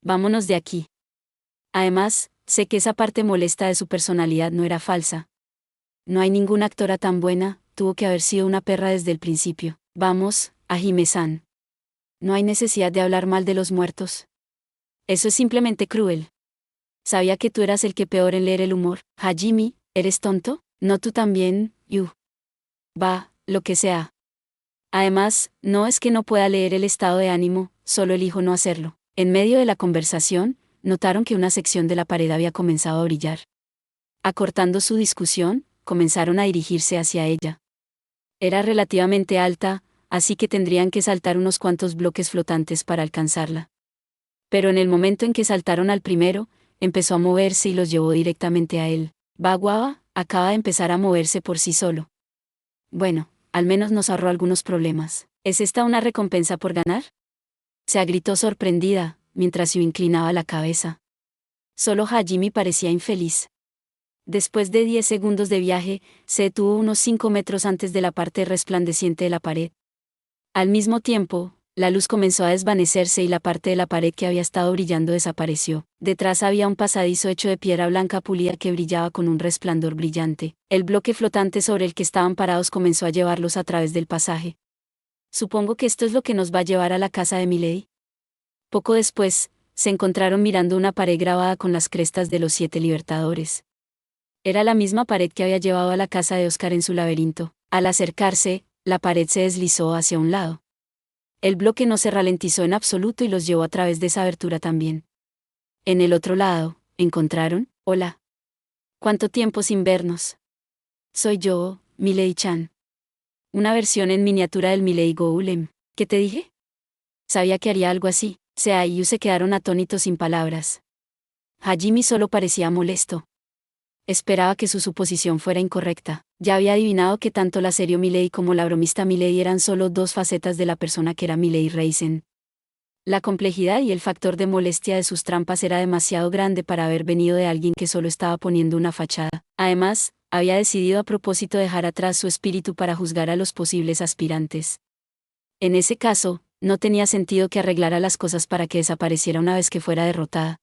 Vámonos de aquí. Además, sé que esa parte molesta de su personalidad no era falsa. No hay ninguna actora tan buena, tuvo que haber sido una perra desde el principio. Vamos, Hajime-san. No hay necesidad de hablar mal de los muertos. Eso es simplemente cruel. Sabía que tú eras el que peor en leer el humor. Hajime, ¿eres tonto? No, tú también, Yu. Va, lo que sea. Además, no es que no pueda leer el estado de ánimo, solo elijo no hacerlo. En medio de la conversación, notaron que una sección de la pared había comenzado a brillar. Acortando su discusión, comenzaron a dirigirse hacia ella. Era relativamente alta, así que tendrían que saltar unos cuantos bloques flotantes para alcanzarla. Pero en el momento en que saltaron al primero, empezó a moverse y los llevó directamente a él. Bagua acaba de empezar a moverse por sí solo. Bueno, al menos nos ahorró algunos problemas. ¿Es esta una recompensa por ganar? Se gritó sorprendida, mientras Yu inclinaba la cabeza. Solo Hajime parecía infeliz. Después de 10 segundos de viaje, se detuvo unos 5 metros antes de la parte resplandeciente de la pared. Al mismo tiempo, la luz comenzó a desvanecerse y la parte de la pared que había estado brillando desapareció. Detrás había un pasadizo hecho de piedra blanca pulida que brillaba con un resplandor brillante. El bloque flotante sobre el que estaban parados comenzó a llevarlos a través del pasaje. Supongo que esto es lo que nos va a llevar a la casa de Milady. Poco después, se encontraron mirando una pared grabada con las crestas de los 7 libertadores. Era la misma pared que había llevado a la casa de Oscar en su laberinto. Al acercarse, la pared se deslizó hacia un lado. El bloque no se ralentizó en absoluto y los llevó a través de esa abertura también. En el otro lado, encontraron, hola. ¿Cuánto tiempo sin vernos? Soy yo, Milady-chan. Una versión en miniatura del Milady Golem. ¿Qué te dije? Sabía que haría algo así. Sea y Yu se quedaron atónitos sin palabras. Hajime solo parecía molesto. Esperaba que su suposición fuera incorrecta. Ya había adivinado que tanto la serio Milady como la bromista Milady eran solo dos facetas de la persona que era Milady Reisen. La complejidad y el factor de molestia de sus trampas era demasiado grande para haber venido de alguien que solo estaba poniendo una fachada. Además, había decidido a propósito dejar atrás su espíritu para juzgar a los posibles aspirantes. En ese caso, no tenía sentido que arreglara las cosas para que desapareciera una vez que fuera derrotada.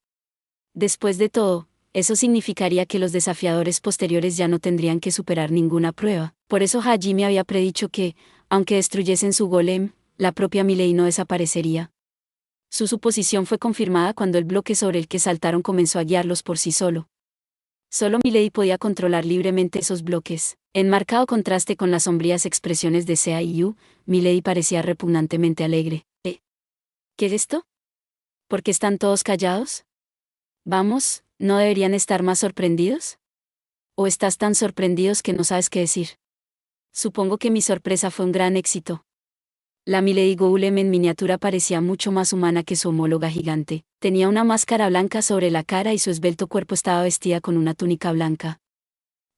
Después de todo, eso significaría que los desafiadores posteriores ya no tendrían que superar ninguna prueba. Por eso Hajime había predicho que, aunque destruyesen su golem, la propia Milady no desaparecería. Su suposición fue confirmada cuando el bloque sobre el que saltaron comenzó a guiarlos por sí solo. Solo Milady podía controlar libremente esos bloques. En marcado contraste con las sombrías expresiones de Sea y Yu, Milady parecía repugnantemente alegre. ¿Qué es esto? ¿Por qué están todos callados? Vamos, ¿no deberían estar más sorprendidos? ¿O estás tan sorprendidos que no sabes qué decir? Supongo que mi sorpresa fue un gran éxito. La Milady Golem en miniatura parecía mucho más humana que su homóloga gigante. Tenía una máscara blanca sobre la cara y su esbelto cuerpo estaba vestida con una túnica blanca.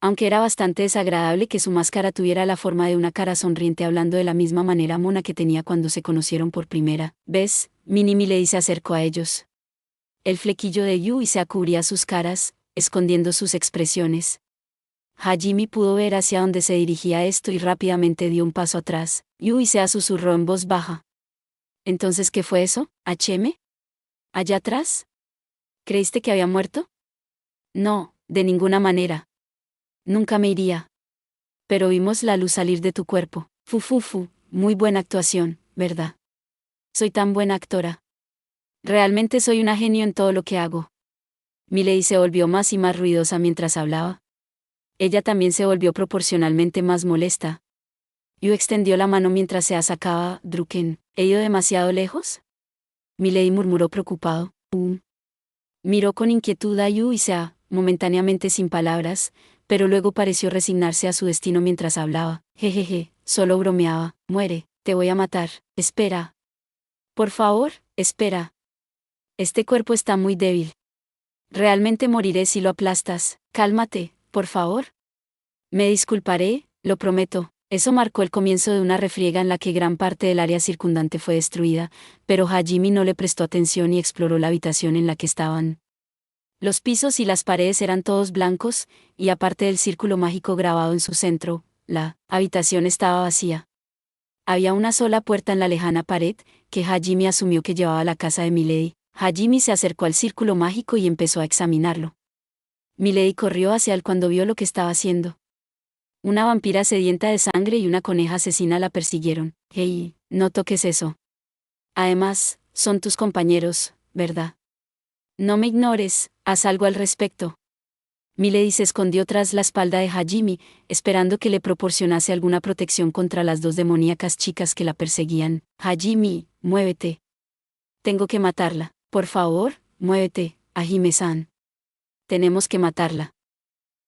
Aunque era bastante desagradable que su máscara tuviera la forma de una cara sonriente hablando de la misma manera mona que tenía cuando se conocieron por primera vez, Mini Milady se acercó a ellos. El flequillo de Yu y se cubría sus caras, escondiendo sus expresiones. Hajime pudo ver hacia dónde se dirigía esto y rápidamente dio un paso atrás. Yu y se susurró en voz baja. ¿Entonces qué fue eso, HM? ¿Allá atrás? ¿Creíste que había muerto? No, de ninguna manera. Nunca me iría. Pero vimos la luz salir de tu cuerpo. Muy buena actuación, ¿verdad? Soy tan buena actora. Realmente soy una genio en todo lo que hago. Milady se volvió más y más ruidosa mientras hablaba. Ella también se volvió proporcionalmente más molesta. Yu extendió la mano mientras se sacaba. Druken, ¿he ido demasiado lejos? Milady murmuró preocupado. Miró con inquietud a Yu y Sea, momentáneamente sin palabras, pero luego pareció resignarse a su destino mientras hablaba. Jejeje, solo bromeaba. Muere, te voy a matar. Espera. Por favor, espera. Este cuerpo está muy débil. Realmente moriré si lo aplastas. Cálmate, por favor. Me disculparé, lo prometo. Eso marcó el comienzo de una refriega en la que gran parte del área circundante fue destruida, pero Hajime no le prestó atención y exploró la habitación en la que estaban. Los pisos y las paredes eran todos blancos, y aparte del círculo mágico grabado en su centro, La habitación estaba vacía. Había una sola puerta en la lejana pared, que Hajime asumió que llevaba a la casa de Milady. Hajime se acercó al círculo mágico y empezó a examinarlo. Milady corrió hacia él cuando vio lo que estaba haciendo. Una vampira sedienta de sangre y una coneja asesina la persiguieron. Hey, no toques eso. Además, son tus compañeros, ¿verdad? No me ignores, haz algo al respecto. Milady se escondió tras la espalda de Hajime, esperando que le proporcionase alguna protección contra las dos demoníacas chicas que la perseguían. Hajime, muévete. Tengo que matarla. Por favor, muévete, Hajime-san. Tenemos que matarla.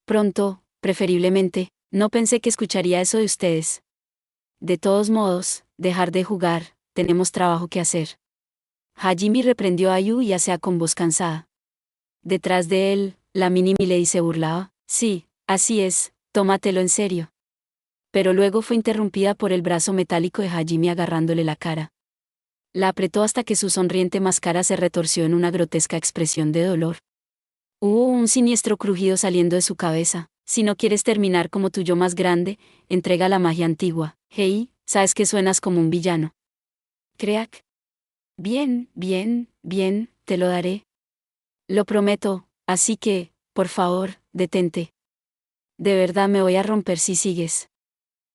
Pronto, preferiblemente. No pensé que escucharía eso de ustedes. De todos modos, dejar de jugar, tenemos trabajo que hacer. Hajime reprendió a Yuya con voz cansada. Detrás de él, la mini Milady se burlaba. Sí, así es, tómatelo en serio. Pero luego fue interrumpida por el brazo metálico de Hajime agarrándole la cara. La apretó hasta que su sonriente máscara se retorció en una grotesca expresión de dolor. Hubo un siniestro crujido saliendo de su cabeza. Si no quieres terminar como tu yo más grande, entrega la magia antigua. Hey, sabes que suenas como un villano. Creak. Bien, bien, bien, te lo daré. Lo prometo, así que, por favor, detente. De verdad me voy a romper si sigues.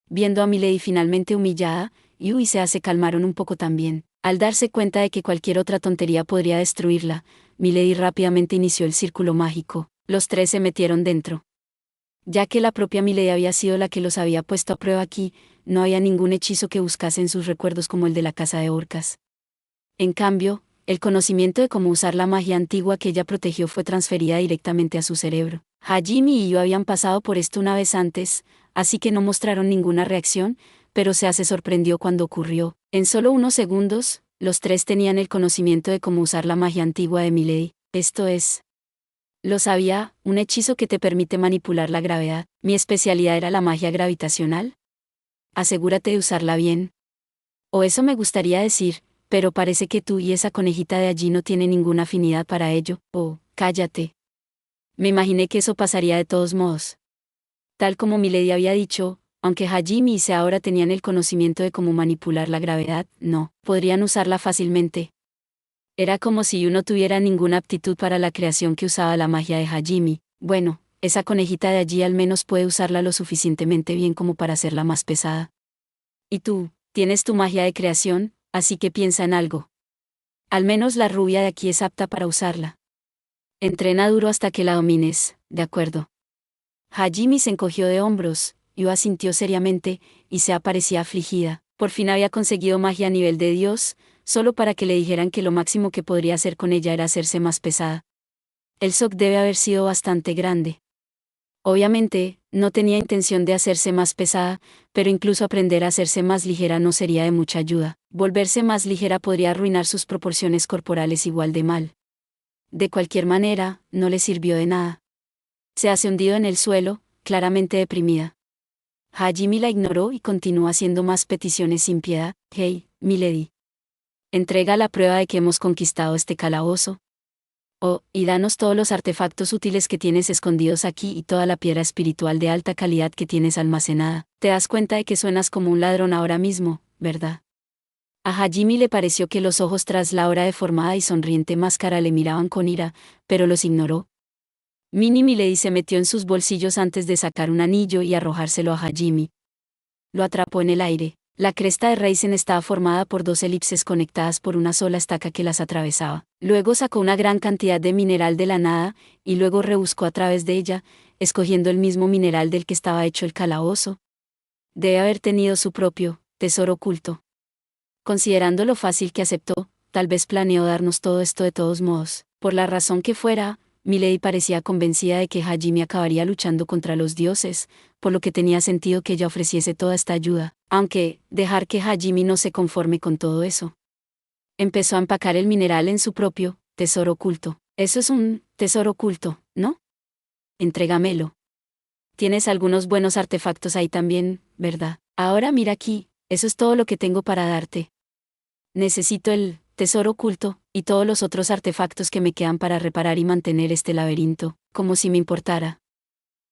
Viendo a Milady finalmente humillada, Yu y Sea se calmaron un poco también. Al darse cuenta de que cualquier otra tontería podría destruirla, Milady rápidamente inició el círculo mágico. Los tres se metieron dentro. Ya que la propia Milady había sido la que los había puesto a prueba aquí, no había ningún hechizo que buscase en sus recuerdos como el de la casa de orcas. En cambio, el conocimiento de cómo usar la magia antigua que ella protegió fue transferida directamente a su cerebro. Hajime y yo habían pasado por esto una vez antes, así que no mostraron ninguna reacción, pero Sea se sorprendió cuando ocurrió. En solo unos segundos, los tres tenían el conocimiento de cómo usar la magia antigua de Milady. Esto es... Lo sabía, un hechizo que te permite manipular la gravedad. Mi especialidad era la magia gravitacional. Asegúrate de usarla bien. O eso me gustaría decir, pero parece que tú y esa conejita de allí no tienen ninguna afinidad para ello. Oh, cállate. Me imaginé que eso pasaría de todos modos. Tal como Milady había dicho, aunque Hajime y Sea ahora tenían el conocimiento de cómo manipular la gravedad, no podrían usarla fácilmente. Era como si uno tuviera ninguna aptitud para la creación que usaba la magia de Hajime. Bueno, esa conejita de allí al menos puede usarla lo suficientemente bien como para hacerla más pesada. Y tú, tienes tu magia de creación, así que piensa en algo. Al menos la rubia de aquí es apta para usarla. Entrena duro hasta que la domines, ¿de acuerdo? Hajime se encogió de hombros, Yu asintió seriamente, y Sea parecía afligida. Por fin había conseguido magia a nivel de Dios, solo para que le dijeran que lo máximo que podría hacer con ella era hacerse más pesada. El shock debe haber sido bastante grande. Obviamente, no tenía intención de hacerse más pesada, pero incluso aprender a hacerse más ligera no sería de mucha ayuda. Volverse más ligera podría arruinar sus proporciones corporales igual de mal. De cualquier manera, no le sirvió de nada. Se hace hundido en el suelo, claramente deprimida. Hajime la ignoró y continuó haciendo más peticiones sin piedad. Hey, Milady. Entrega la prueba de que hemos conquistado este calabozo. Oh, y danos todos los artefactos útiles que tienes escondidos aquí y toda la piedra espiritual de alta calidad que tienes almacenada. Te das cuenta de que suenas como un ladrón ahora mismo, ¿verdad? A Hajime le pareció que los ojos tras la ahora deformada y sonriente máscara le miraban con ira, pero los ignoró. Mini Milady se metió en sus bolsillos antes de sacar un anillo y arrojárselo a Hajime. Lo atrapó en el aire. La cresta de Reisen estaba formada por dos elipses conectadas por una sola estaca que las atravesaba. Luego sacó una gran cantidad de mineral de la nada, y luego rebuscó a través de ella, escogiendo el mismo mineral del que estaba hecho el calabozo. Debe haber tenido su propio tesoro oculto. Considerando lo fácil que aceptó, tal vez planeó darnos todo esto de todos modos. Por la razón que fuera, Milady parecía convencida de que Hajime acabaría luchando contra los dioses, por lo que tenía sentido que ella ofreciese toda esta ayuda, aunque, dejar que Hajime no se conforme con todo eso. Empezó a empacar el mineral en su propio tesoro oculto. Eso es un tesoro oculto, ¿no? Entrégamelo. Tienes algunos buenos artefactos ahí también, ¿verdad? Ahora mira aquí, eso es todo lo que tengo para darte. Necesito el tesoro oculto, y todos los otros artefactos que me quedan para reparar y mantener este laberinto, como si me importara.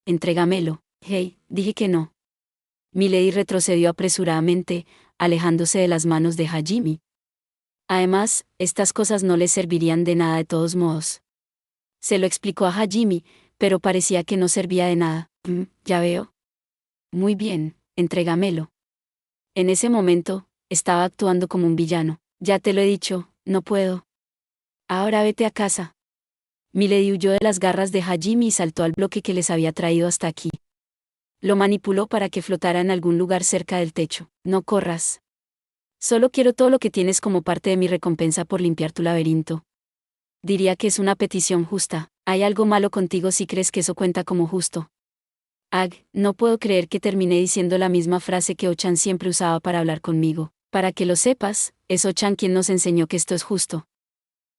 Entrégamelo. Hey, dije que no. Milady retrocedió apresuradamente, alejándose de las manos de Hajime. Además, estas cosas no le servirían de nada de todos modos. Se lo explicó a Hajime, pero parecía que no servía de nada. Ya veo. Muy bien, entrégamelo. En ese momento, estaba actuando como un villano. Ya te lo he dicho, no puedo. Ahora vete a casa. Milady huyó de las garras de Hajime y saltó al bloque que les había traído hasta aquí. Lo manipuló para que flotara en algún lugar cerca del techo. No corras. Solo quiero todo lo que tienes como parte de mi recompensa por limpiar tu laberinto. Diría que es una petición justa. ¿Hay algo malo contigo si crees que eso cuenta como justo? No puedo creer que terminé diciendo la misma frase que Ochan siempre usaba para hablar conmigo. Para que lo sepas, es Ochan quien nos enseñó que esto es justo.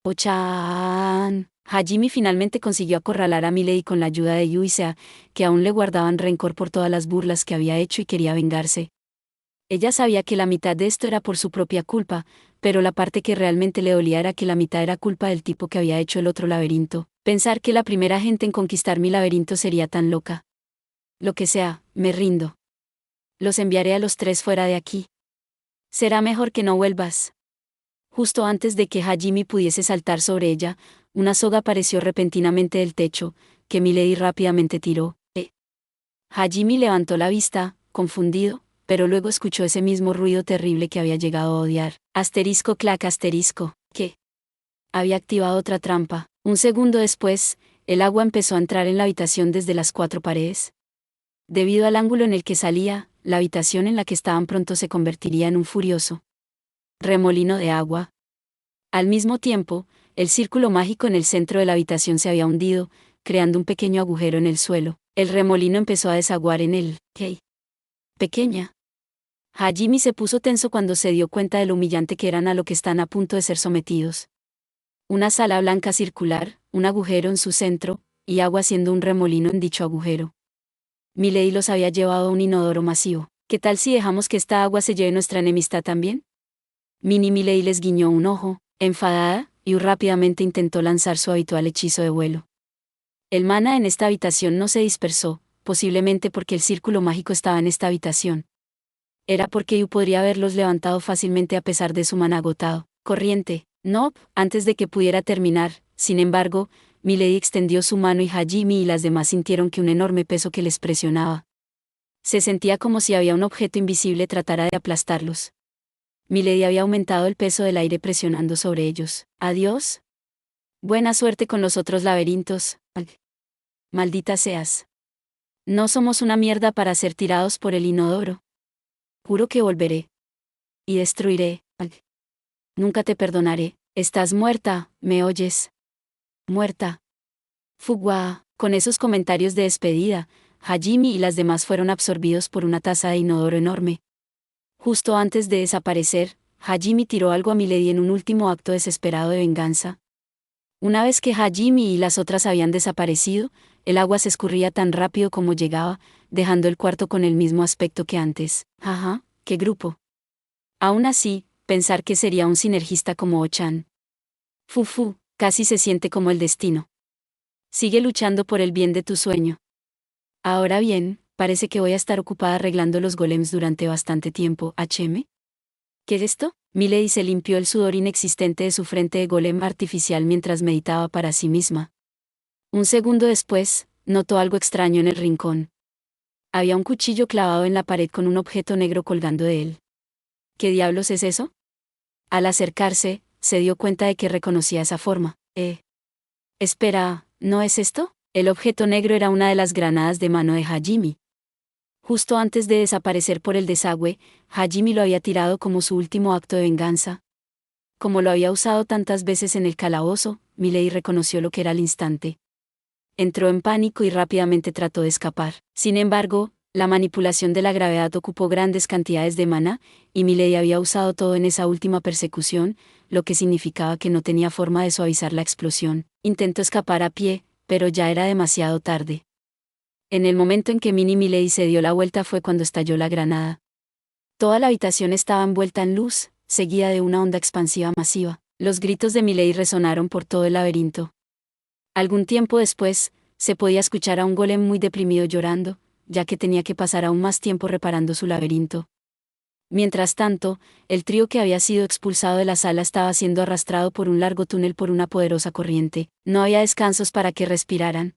Ochan. Hajime finalmente consiguió acorralar a Milady con la ayuda de Yuisea, que aún le guardaban rencor por todas las burlas que había hecho y quería vengarse. Ella sabía que la mitad de esto era por su propia culpa, pero la parte que realmente le dolía era que la mitad era culpa del tipo que había hecho el otro laberinto. Pensar que la primera gente en conquistar mi laberinto sería tan loca. Lo que sea, me rindo. Los enviaré a los 3 fuera de aquí. Será mejor que no vuelvas. Justo antes de que Hajime pudiese saltar sobre ella, una soga apareció repentinamente del techo, que Milady rápidamente tiró. Hajime levantó la vista, confundido, pero luego escuchó ese mismo ruido terrible que había llegado a odiar. Asterisco clac asterisco, ¿qué? Había activado otra trampa. Un segundo después, el agua empezó a entrar en la habitación desde las 4 paredes. Debido al ángulo en el que salía, la habitación en la que estaban pronto se convertiría en un furioso remolino de agua. Al mismo tiempo, el círculo mágico en el centro de la habitación se había hundido, creando un pequeño agujero en el suelo. El remolino empezó a desaguar en él. ¿Qué? Pequeña. Hajime se puso tenso cuando se dio cuenta de lo humillante que eran a lo que están a punto de ser sometidos. Una sala blanca circular, un agujero en su centro, y agua haciendo un remolino en dicho agujero. Milady los había llevado a un inodoro masivo. ¿Qué tal si dejamos que esta agua se lleve nuestra enemistad también? Milady les guiñó un ojo, enfadada, y rápidamente intentó lanzar su habitual hechizo de vuelo. El mana en esta habitación no se dispersó, posiblemente porque el círculo mágico estaba en esta habitación. Era porque Yu podría haberlos levantado fácilmente a pesar de su mana agotado. Corriente, no, antes de que pudiera terminar, sin embargo, Milady extendió su mano y Hajime y las demás sintieron que un enorme peso que les presionaba. Se sentía como si había un objeto invisible tratara de aplastarlos. Milady había aumentado el peso del aire presionando sobre ellos. ¿Adiós? Buena suerte con los otros laberintos. Maldita seas. No somos una mierda para ser tirados por el inodoro. Juro que volveré. Y destruiré. Nunca te perdonaré. Estás muerta, ¿me oyes? Muerta. Fugua. Con esos comentarios de despedida, Hajime y las demás fueron absorbidos por una taza de inodoro enorme. Justo antes de desaparecer, Hajime tiró algo a Milady en un último acto desesperado de venganza. Una vez que Hajime y las otras habían desaparecido, el agua se escurría tan rápido como llegaba, dejando el cuarto con el mismo aspecto que antes. Ajá, qué grupo. Aún así, pensar que sería un sinergista como Ochan. Fufu, casi se siente como el destino. Sigue luchando por el bien de tu sueño. Ahora bien, parece que voy a estar ocupada arreglando los golems durante bastante tiempo. ¿HM? ¿Qué es esto? Milady se limpió el sudor inexistente de su frente de golem artificial mientras meditaba para sí misma. Un segundo después, notó algo extraño en el rincón. Había un cuchillo clavado en la pared con un objeto negro colgando de él. ¿Qué diablos es eso? Al acercarse, se dio cuenta de que reconocía esa forma. Espera, ¿no es esto? El objeto negro era una de las granadas de mano de Hajime. Justo antes de desaparecer por el desagüe, Hajime lo había tirado como su último acto de venganza. Como lo había usado tantas veces en el calabozo, Milady reconoció lo que era al instante. Entró en pánico y rápidamente trató de escapar. Sin embargo, la manipulación de la gravedad ocupó grandes cantidades de maná, y Milady había usado todo en esa última persecución, lo que significaba que no tenía forma de suavizar la explosión. Intentó escapar a pie, pero ya era demasiado tarde. En el momento en que Milady se dio la vuelta fue cuando estalló la granada. Toda la habitación estaba envuelta en luz, seguida de una onda expansiva masiva. Los gritos de Milady resonaron por todo el laberinto. Algún tiempo después, se podía escuchar a un golem muy deprimido llorando. ya que tenía que pasar aún más tiempo reparando su laberinto. Mientras tanto, el trío que había sido expulsado de la sala estaba siendo arrastrado por un largo túnel por una poderosa corriente. No había descansos para que respiraran.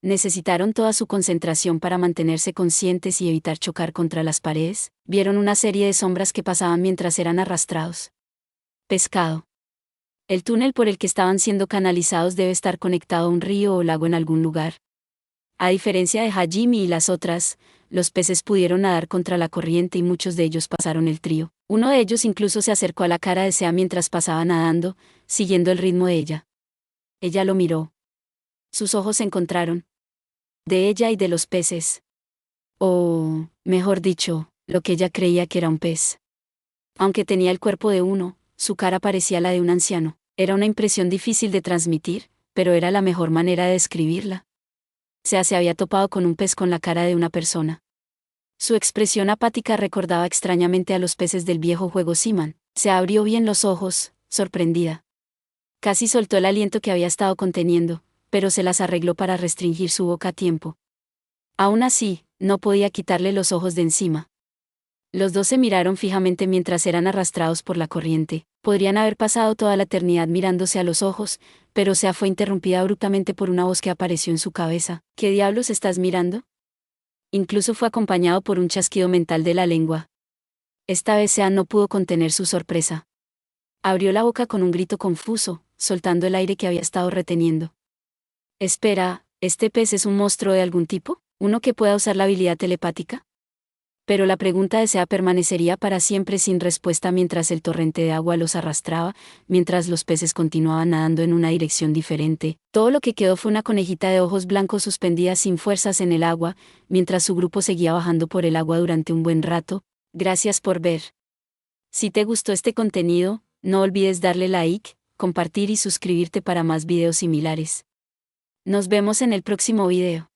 Necesitaron toda su concentración para mantenerse conscientes y evitar chocar contra las paredes. Vieron una serie de sombras que pasaban mientras eran arrastrados. Pescado. El túnel por el que estaban siendo canalizados debe estar conectado a un río o lago en algún lugar. A diferencia de Hajime y las otras, los peces pudieron nadar contra la corriente y muchos de ellos pasaron el trío. Uno de ellos incluso se acercó a la cara de Sea mientras pasaba nadando, siguiendo el ritmo de ella. Ella lo miró. Sus ojos se encontraron. De ella y de los peces. O, mejor dicho, lo que ella creía que era un pez. Aunque tenía el cuerpo de uno, su cara parecía la de un anciano. Era una impresión difícil de transmitir, pero era la mejor manera de describirla. Sea se había topado con un pez con la cara de una persona. Su expresión apática recordaba extrañamente a los peces del viejo juego Seaman. Se abrió bien los ojos, sorprendida. Casi soltó el aliento que había estado conteniendo, pero se las arregló para restringir su boca a tiempo. Aún así, no podía quitarle los ojos de encima. Los dos se miraron fijamente mientras eran arrastrados por la corriente. Podrían haber pasado toda la eternidad mirándose a los ojos, pero Sea fue interrumpida abruptamente por una voz que apareció en su cabeza. ¿Qué diablos estás mirando? Incluso fue acompañado por un chasquido mental de la lengua. Esta vez Sea no pudo contener su sorpresa. Abrió la boca con un grito confuso, soltando el aire que había estado reteniendo. Espera, ¿este pez es un monstruo de algún tipo? ¿Uno que pueda usar la habilidad telepática? Pero la pregunta de Sea permanecería para siempre sin respuesta mientras el torrente de agua los arrastraba, mientras los peces continuaban nadando en una dirección diferente. Todo lo que quedó fue una conejita de ojos blancos suspendida sin fuerzas en el agua, mientras su grupo seguía bajando por el agua durante un buen rato. Gracias por ver. Si te gustó este contenido, no olvides darle like, compartir y suscribirte para más videos similares. Nos vemos en el próximo video.